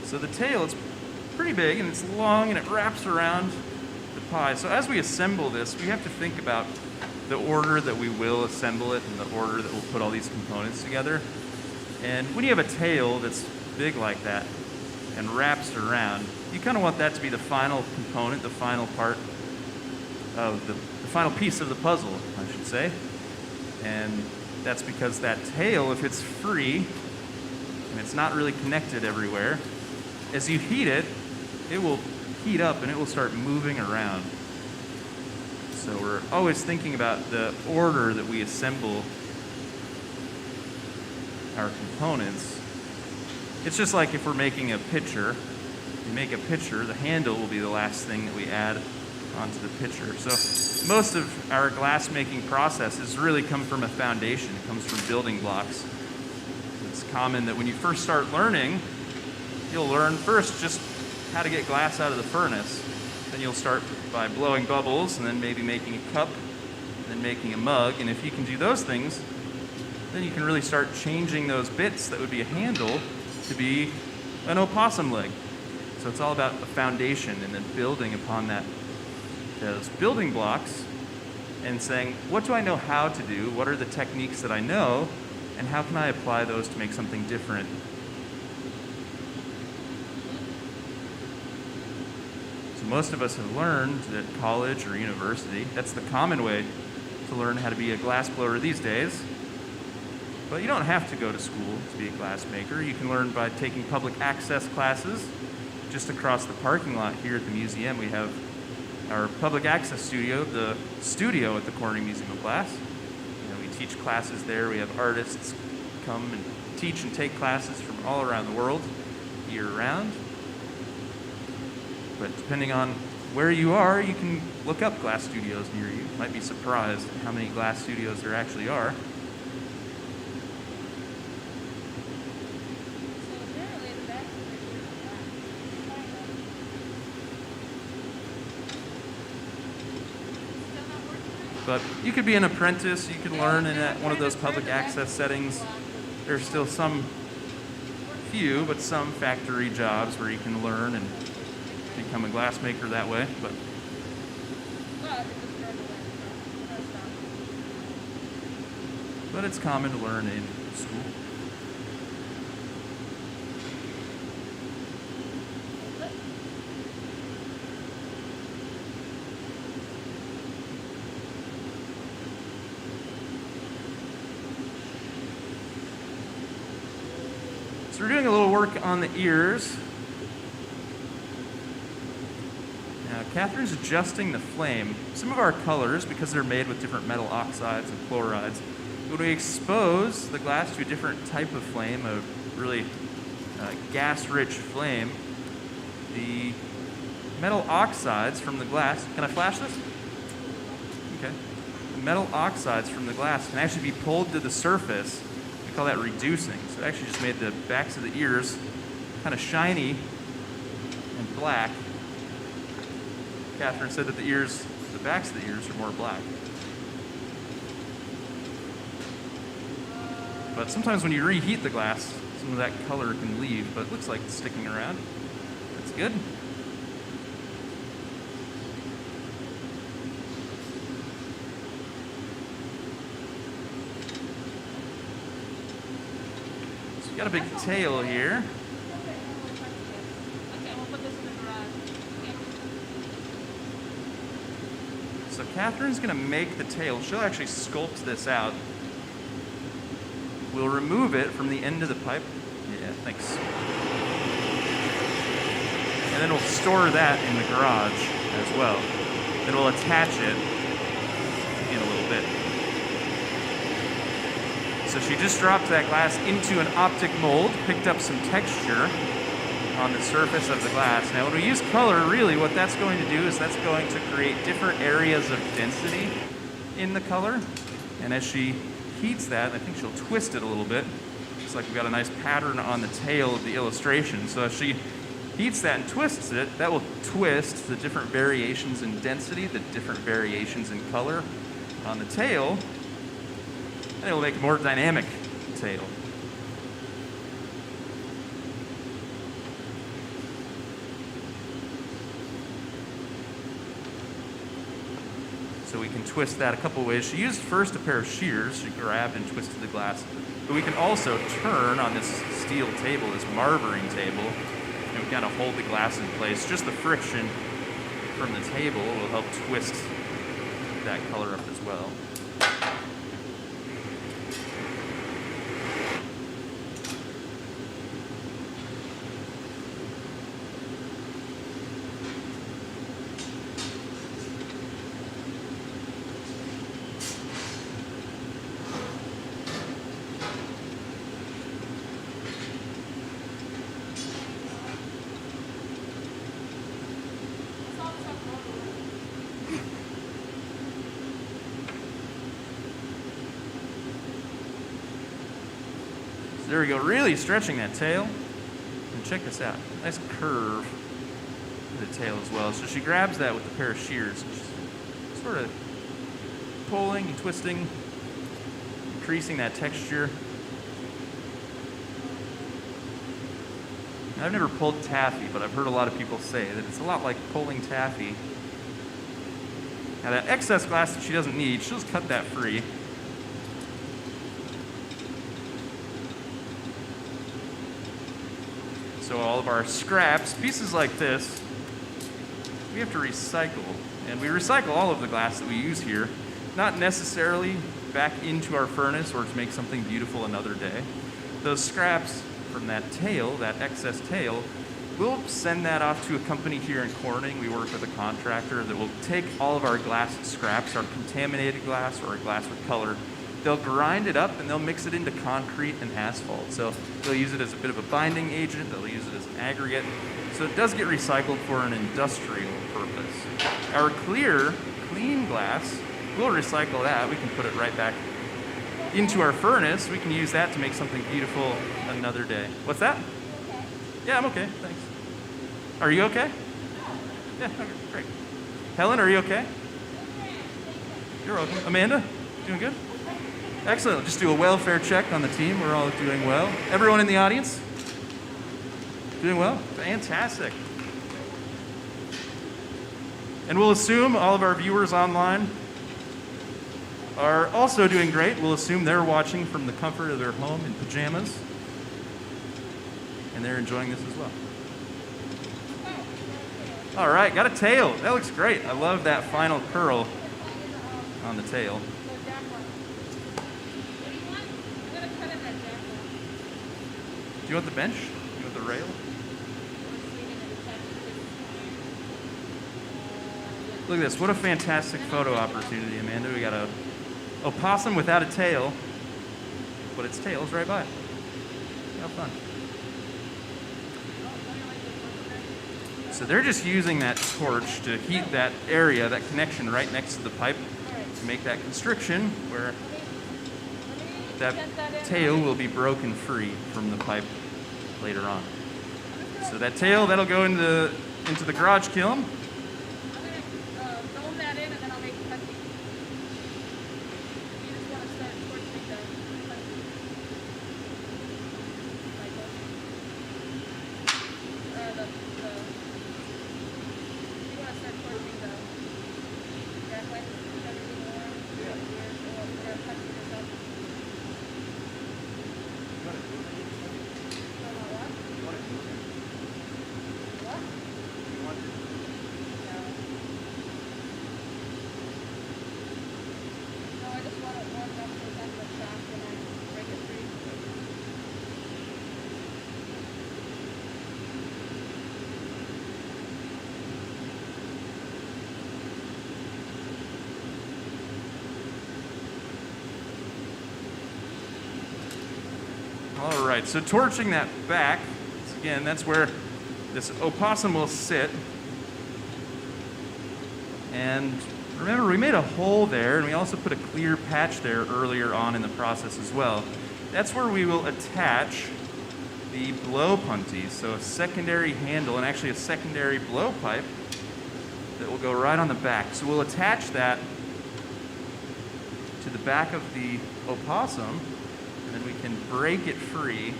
So the tail, it's pretty big and it's long and it wraps around the pie. So as we assemble this, we have to think about the order that we will assemble it and the order that we'll put all these components together. And when you have a tail that's big like that and wraps around, you kind of want that to be the final component, the final part of the final piece of the puzzle, I should say. And that's because that tail, if it's free and it's not really connected everywhere, as you heat it, it will heat up and it will start moving around. So we're always thinking about the order that we assemble our components. It's just like if we're making a pitcher. You make a pitcher, the handle will be the last thing that we add onto the pitcher. So most of our glass making processes really come from a foundation. It comes from building blocks. It's common that when you first start learning, you'll learn first just how to get glass out of the furnace. Then you'll start by blowing bubbles and then maybe making a cup and then making a mug. And if you can do those things, then you can really start changing those bits that would be a handle to be an opossum leg. So it's all about a foundation and then building upon those building blocks and saying, what do I know how to do? What are the techniques that I know? And how can I apply those to make something different? So most of us have learned at college or university. That's the common way to learn how to be a glass blower these days. But you don't have to go to school to be a glass maker. You can learn by taking public access classes. Just across the parking lot here at the museum, we have our public access studio, the studio at the Corning Museum of Glass. We teach classes there. We have artists come and teach and take classes from all around the world, year-round. But depending on where you are, you can look up glass studios near you. You might be surprised at how many glass studios there actually are. But you could be an apprentice, you could learn in one of those public access settings. There's still few, but some factory jobs where you can learn and become a glass maker that way. But it's common to learn in school. So we're doing a little work on the ears. Now, Catherine's adjusting the flame. Some of our colors, because they're made with different metal oxides and chlorides, when we expose the glass to a different type of flame, a really gas-rich flame, the metal oxides from the glass, can I flash this? Okay. The metal oxides from the glass can actually be pulled to the surface. We call that reducing. So it actually just made the backs of the ears kind of shiny and black. Catherine said that the backs of the ears are more black. But sometimes when you reheat the glass, some of that color can leave, but it looks like it's sticking around. That's good. So you got a big tail here. Okay, we'll put this in the garage. So Catherine's going to make the tail. She'll actually sculpt this out. We'll remove it from the end of the pipe. Yeah, thanks. And then we'll store that in the garage as well. Then we'll attach it in a little bit. So she just dropped that glass into an optic mold, picked up some texture on the surface of the glass. Now, when we use color, really what that's going to do is that's going to create different areas of density in the color. And as she heats that, I think she'll twist it a little bit. Looks like we've got a nice pattern on the tail of the illustration. So if she heats that and twists it, that will twist the different variations in density, the different variations in color on the tail, and it will make a more dynamic tail. So we can twist that a couple ways. She used first a pair of shears. She grabbed and twisted the glass. But we can also turn on this steel table, this marvering table, and we kind of hold the glass in place. Just the friction from the table will help twist that color up as well. There we go, really stretching that tail. And check this out, nice curve in the tail as well. So she grabs that with a pair of shears. And she's sort of pulling and twisting, increasing that texture. I've never pulled taffy, but I've heard a lot of people say that it's a lot like pulling taffy. Now that excess glass that she doesn't need, she'll just cut that free. So all of our scraps, pieces like this, we have to recycle. And we recycle all of the glass that we use here, not necessarily back into our furnace or to make something beautiful another day. Those scraps from that tail, that excess tail, we'll send that off to a company here in Corning. We work with a contractor that will take all of our glass scraps, our contaminated glass or our glass with color. They'll grind it up and they'll mix it into concrete and asphalt. So they'll use it as a bit of a binding agent, they'll use it as an aggregate. So it does get recycled for an industrial purpose. Our clear, clean glass, we'll recycle that. We can put it right back into our furnace. We can use that to make something beautiful another day. What's that? Okay. Yeah, I'm okay, thanks. Are you okay? Yeah, okay, great. Helen, are you okay? You're welcome. Amanda, doing good? Excellent. Just do a welfare check on the team. We're all doing well. Everyone in the audience? Doing well? Fantastic. And we'll assume all of our viewers online are also doing great. We'll assume they're watching from the comfort of their home in pajamas. And they're enjoying this as well. All right, got a tail. That looks great. I love that final curl on the tail. Do you want the bench? Do you want the rail? Look at this. What a fantastic photo opportunity, Amanda. We got a opossum without a tail, but its tail is right by it. How fun. So they're just using that torch to heat that area, that connection right next to the pipe, to make that constriction where that tail will be broken free from the pipe later on. So that tail, that'll go into the garage kiln. Fold that in and then I'll make cookies. You just want to start torching the cookies. Like this. You want to start torching the graphite, everything more. Yeah. Or touching this up. All right, so torching that back, again, that's where this opossum will sit. And remember, we made a hole there, and we also put a clear patch there earlier on in the process as well. That's where we will attach the blow punties, so a secondary handle and actually a secondary blowpipe that will go right on the back. So we'll attach that to the back of the opossum, and then we can break it free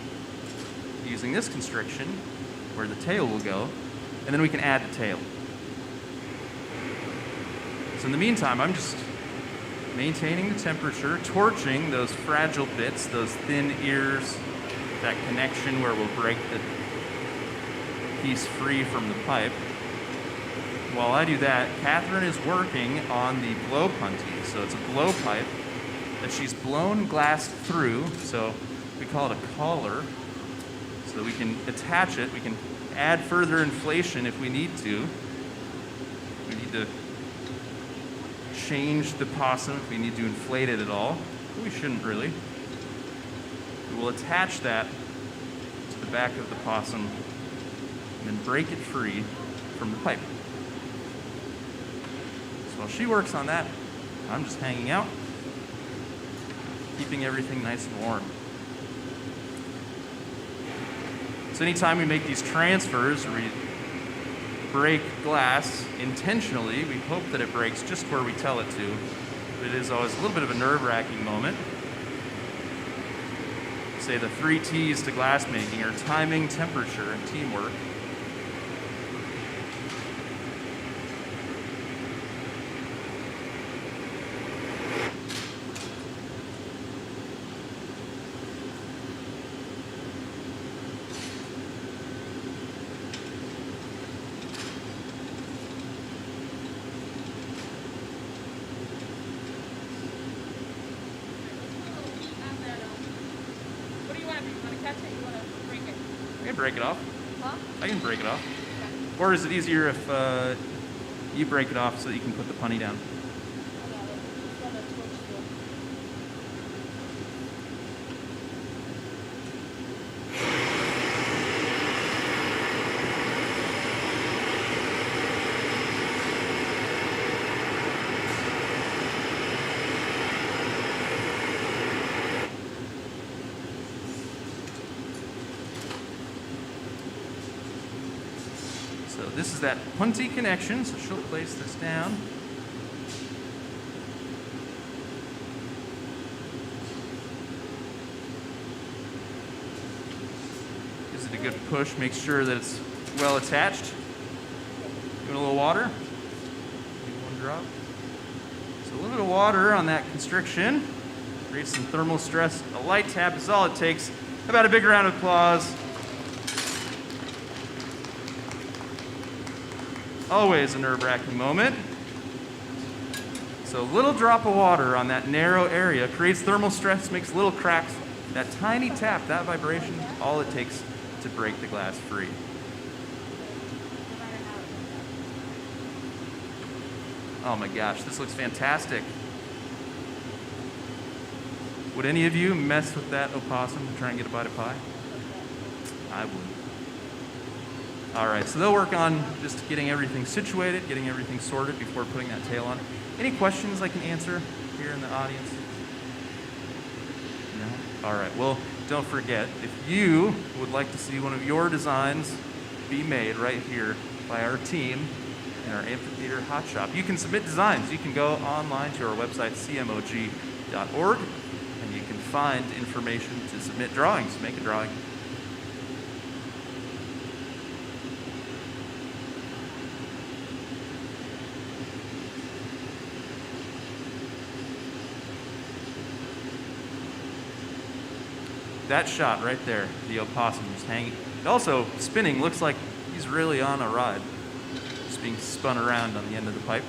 using this constriction where the tail will go, and then we can add the tail. So in the meantime, I'm just maintaining the temperature, torching those fragile bits, those thin ears, that connection where we'll break the piece free from the pipe. While I do that, Catherine is working on the blow punty. So it's a blow pipe that she's blown glass through, so we call it a collar, so that we can attach it. We can add further inflation if we need to. We need to change the possum if we need to inflate it at all. We shouldn't really. We will attach that to the back of the possum and then break it free from the pipe. So while she works on that, I'm just hanging out, keeping everything nice and warm. So anytime we make these transfers, we break glass intentionally, we hope that it breaks just where we tell it to. But it is always a little bit of a nerve-wracking moment. Say the 3 T's to glass making are timing, temperature, and teamwork. What do you want to do? You want to catch it? You want to break it? I can break it off. Huh? I can break it off. Okay. Or is it easier if you break it off so that you can put the punny down? So this is that punty connection, so she'll place this down. Gives it a good push, makes sure that it's well attached. Give it a little water. Maybe 1 drop. So a little bit of water on that constriction creates some thermal stress. A light tap is all it takes. How about a big round of applause? Always a nerve-wracking moment. So a little drop of water on that narrow area creates thermal stress, makes little cracks. That tiny tap, that vibration, all it takes to break the glass free. Oh my gosh, this looks fantastic. Would any of you mess with that opossum to try and get a bite of pie? I would. All right, so they'll work on just getting everything situated, getting everything sorted before putting that tail on. Any questions I can answer here in the audience? No? All right, well, don't forget, if you would like to see one of your designs be made right here by our team in our amphitheater hot shop, you can submit designs. You can go online to our website, cmog.org, and you can find information to submit drawings, make a drawing. That shot right there, the opossum just hanging. Also, spinning, looks like he's really on a ride. Just being spun around on the end of the pipe.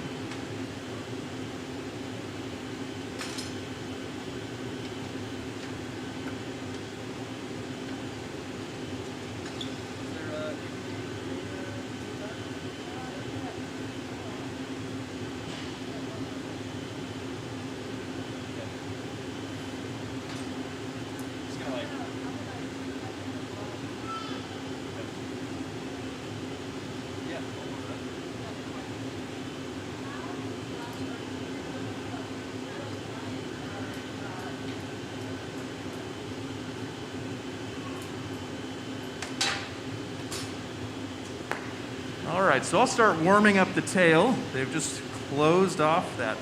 All right, so I'll start warming up the tail. They've just closed off that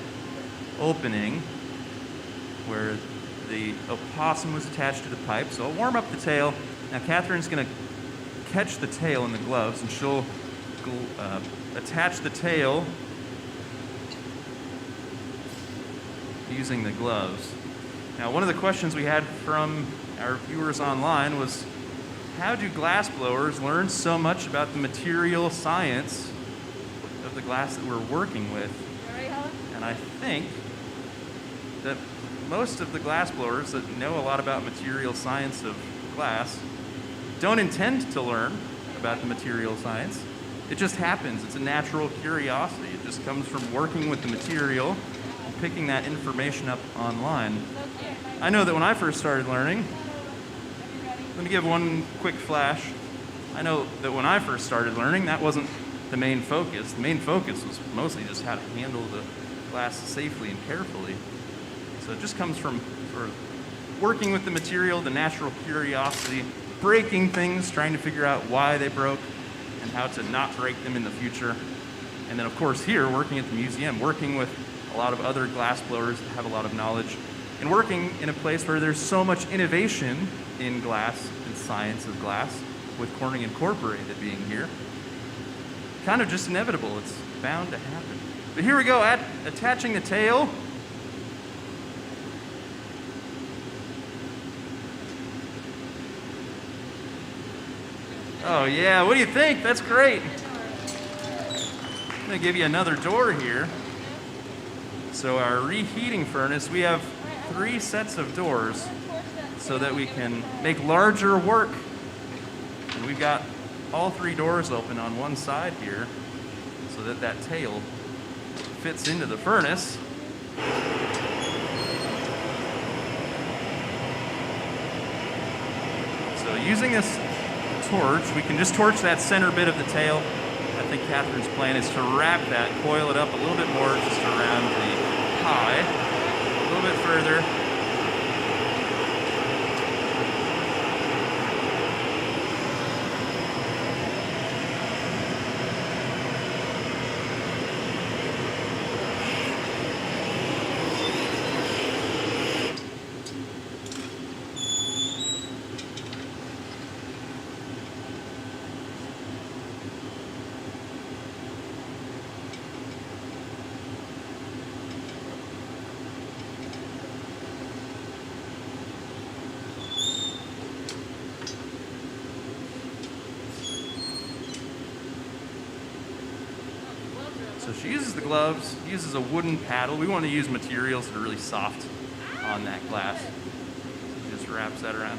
opening where the opossum was attached to the pipe. So I'll warm up the tail. Now Catherine's going to catch the tail in the gloves, and she'll attach the tail using the gloves. Now, one of the questions we had from our viewers online was, how do glass blowers learn so much about the material science of the glass that we're working with? You ready, Helen? And I think that most of the glass blowers that know a lot about material science of glass don't intend to learn about the material science. It just happens. It's a natural curiosity. It just comes from working with the material and picking that information up online. I know that when I first started learning, let me give one quick flash. I know that when I first started learning, that wasn't the main focus. The main focus was mostly just how to handle the glass safely and carefully. So it just comes from sort of working with the material, the natural curiosity, breaking things, trying to figure out why they broke and how to not break them in the future. And then, of course, here, working at the museum, working with a lot of other glass blowers that have a lot of knowledge, and working in a place where there's so much innovation in glass and science of glass, with Corning Incorporated being here. Kind of just inevitable. It's bound to happen. But here we go, attaching the tail. Oh yeah, what do you think? That's great. I'm gonna give you another door here. So our reheating furnace, we have 3 sets of doors so that we can make larger work. And we've got all 3 doors open on one side here so that that tail fits into the furnace. So using this torch, we can just torch that center bit of the tail. I think Catherine's plan is to wrap that, coil it up a little bit more just around the pie, a little bit further. So she uses the gloves, uses a wooden paddle. We want to use materials that are really soft on that glass. So just wraps that around.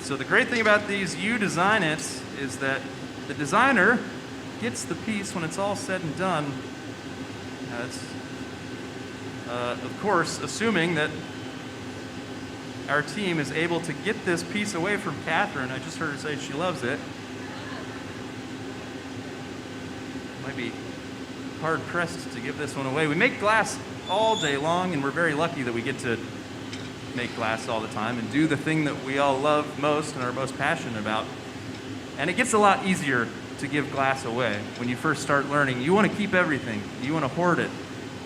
So the great thing about these You Design It's is that the designer gets the piece when it's all said and done. It's, of course, assuming that our team is able to get this piece away from Catherine. I just heard her say she loves it. Might be hard pressed to give this one away. We make glass all day long, and we're very lucky that we get to make glass all the time and do the thing that we all love most and are most passionate about. And it gets a lot easier to give glass away. When you first start learning, you want to keep everything. You want to hoard it.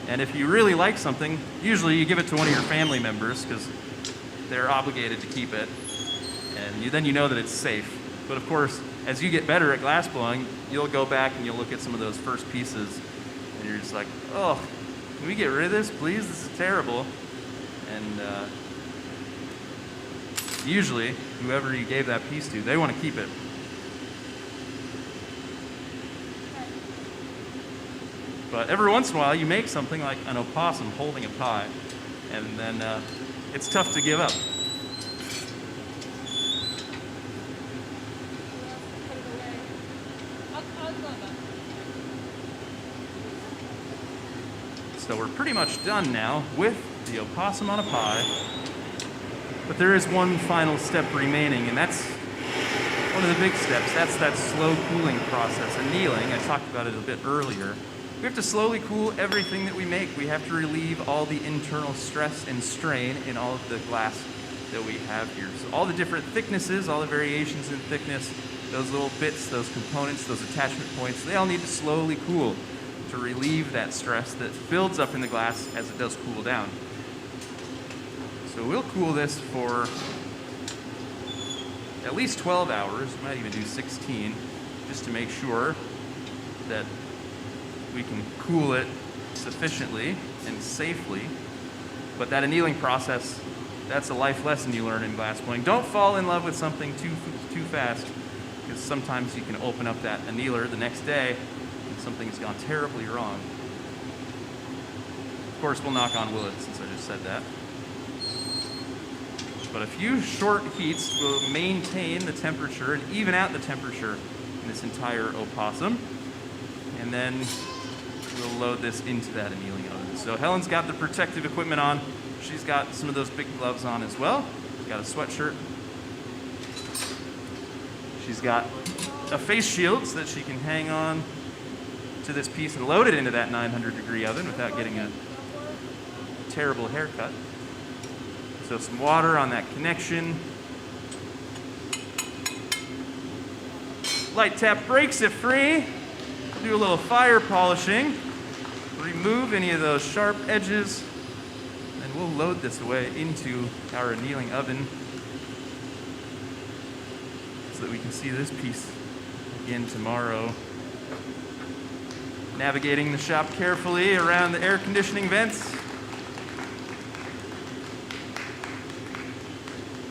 And if you really like something, usually you give it to one of your family members because they're obligated to keep it, and then you know that it's safe. But of course, as you get better at glass blowing, you'll go back and you'll look at some of those first pieces, and you're just like, oh, can we get rid of this, please? This is terrible. And usually, whoever you gave that piece to, they want to keep it. But every once in a while, you make something like an opossum holding a pie, and then it's tough to give up. So we're pretty much done now with the opossum on a pie. But there is one final step remaining, and that's one of the big steps. That's that slow cooling process, annealing. I talked about it a bit earlier. We have to slowly cool everything that we make. We have to relieve all the internal stress and strain in all of the glass that we have here. So all the different thicknesses, all the variations in thickness, those little bits, those components, those attachment points, they all need to slowly cool to relieve that stress that builds up in the glass as it does cool down. So we'll cool this for at least 12 hours, we might even do 16, just to make sure that we can cool it sufficiently and safely. But that annealing process, that's a life lesson you learn in glass blowing. Don't fall in love with something too fast, because sometimes you can open up that annealer the next day and something's gone terribly wrong. Of course, we'll knock on wood since I just said that. But a few short heats will maintain the temperature and even out the temperature in this entire opossum. And then we'll load this into that annealing oven. So Helen's got the protective equipment on. She's got some of those big gloves on as well. She's got a sweatshirt. She's got a face shield so that she can hang on to this piece and load it into that 900-degree oven without getting a terrible haircut. So some water on that connection. Light tap breaks it free. Do a little fire polishing. Remove any of those sharp edges. And we'll load this away into our annealing oven so that we can see this piece again tomorrow. Navigating the shop carefully around the air conditioning vents.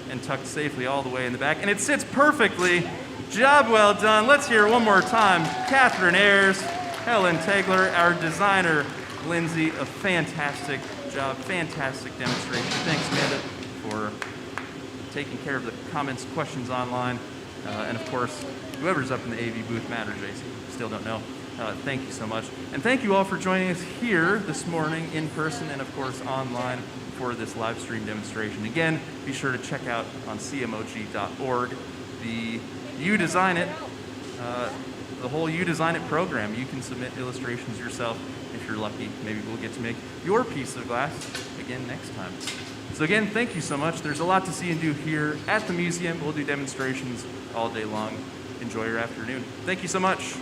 And tucked safely all the way in the back. And it sits perfectly. Job well done. Let's hear it one more time. Catherine Ayers, Helen Tegler, our designer, Lindsay. A fantastic job, fantastic demonstration. Thanks, Amanda, for taking care of the comments, questions online. And of course, whoever's up in the AV booth, Matt or JC, still don't know. Thank you so much. And thank you all for joining us here this morning in person and of course online for this live stream demonstration. Again, be sure to check out on cmog.org the You Design It, the whole You Design It program. You can submit illustrations yourself if you're lucky. Maybe we'll get to make your piece of glass again next time. So again, thank you so much. There's a lot to see and do here at the museum. We'll do demonstrations all day long. Enjoy your afternoon. Thank you so much.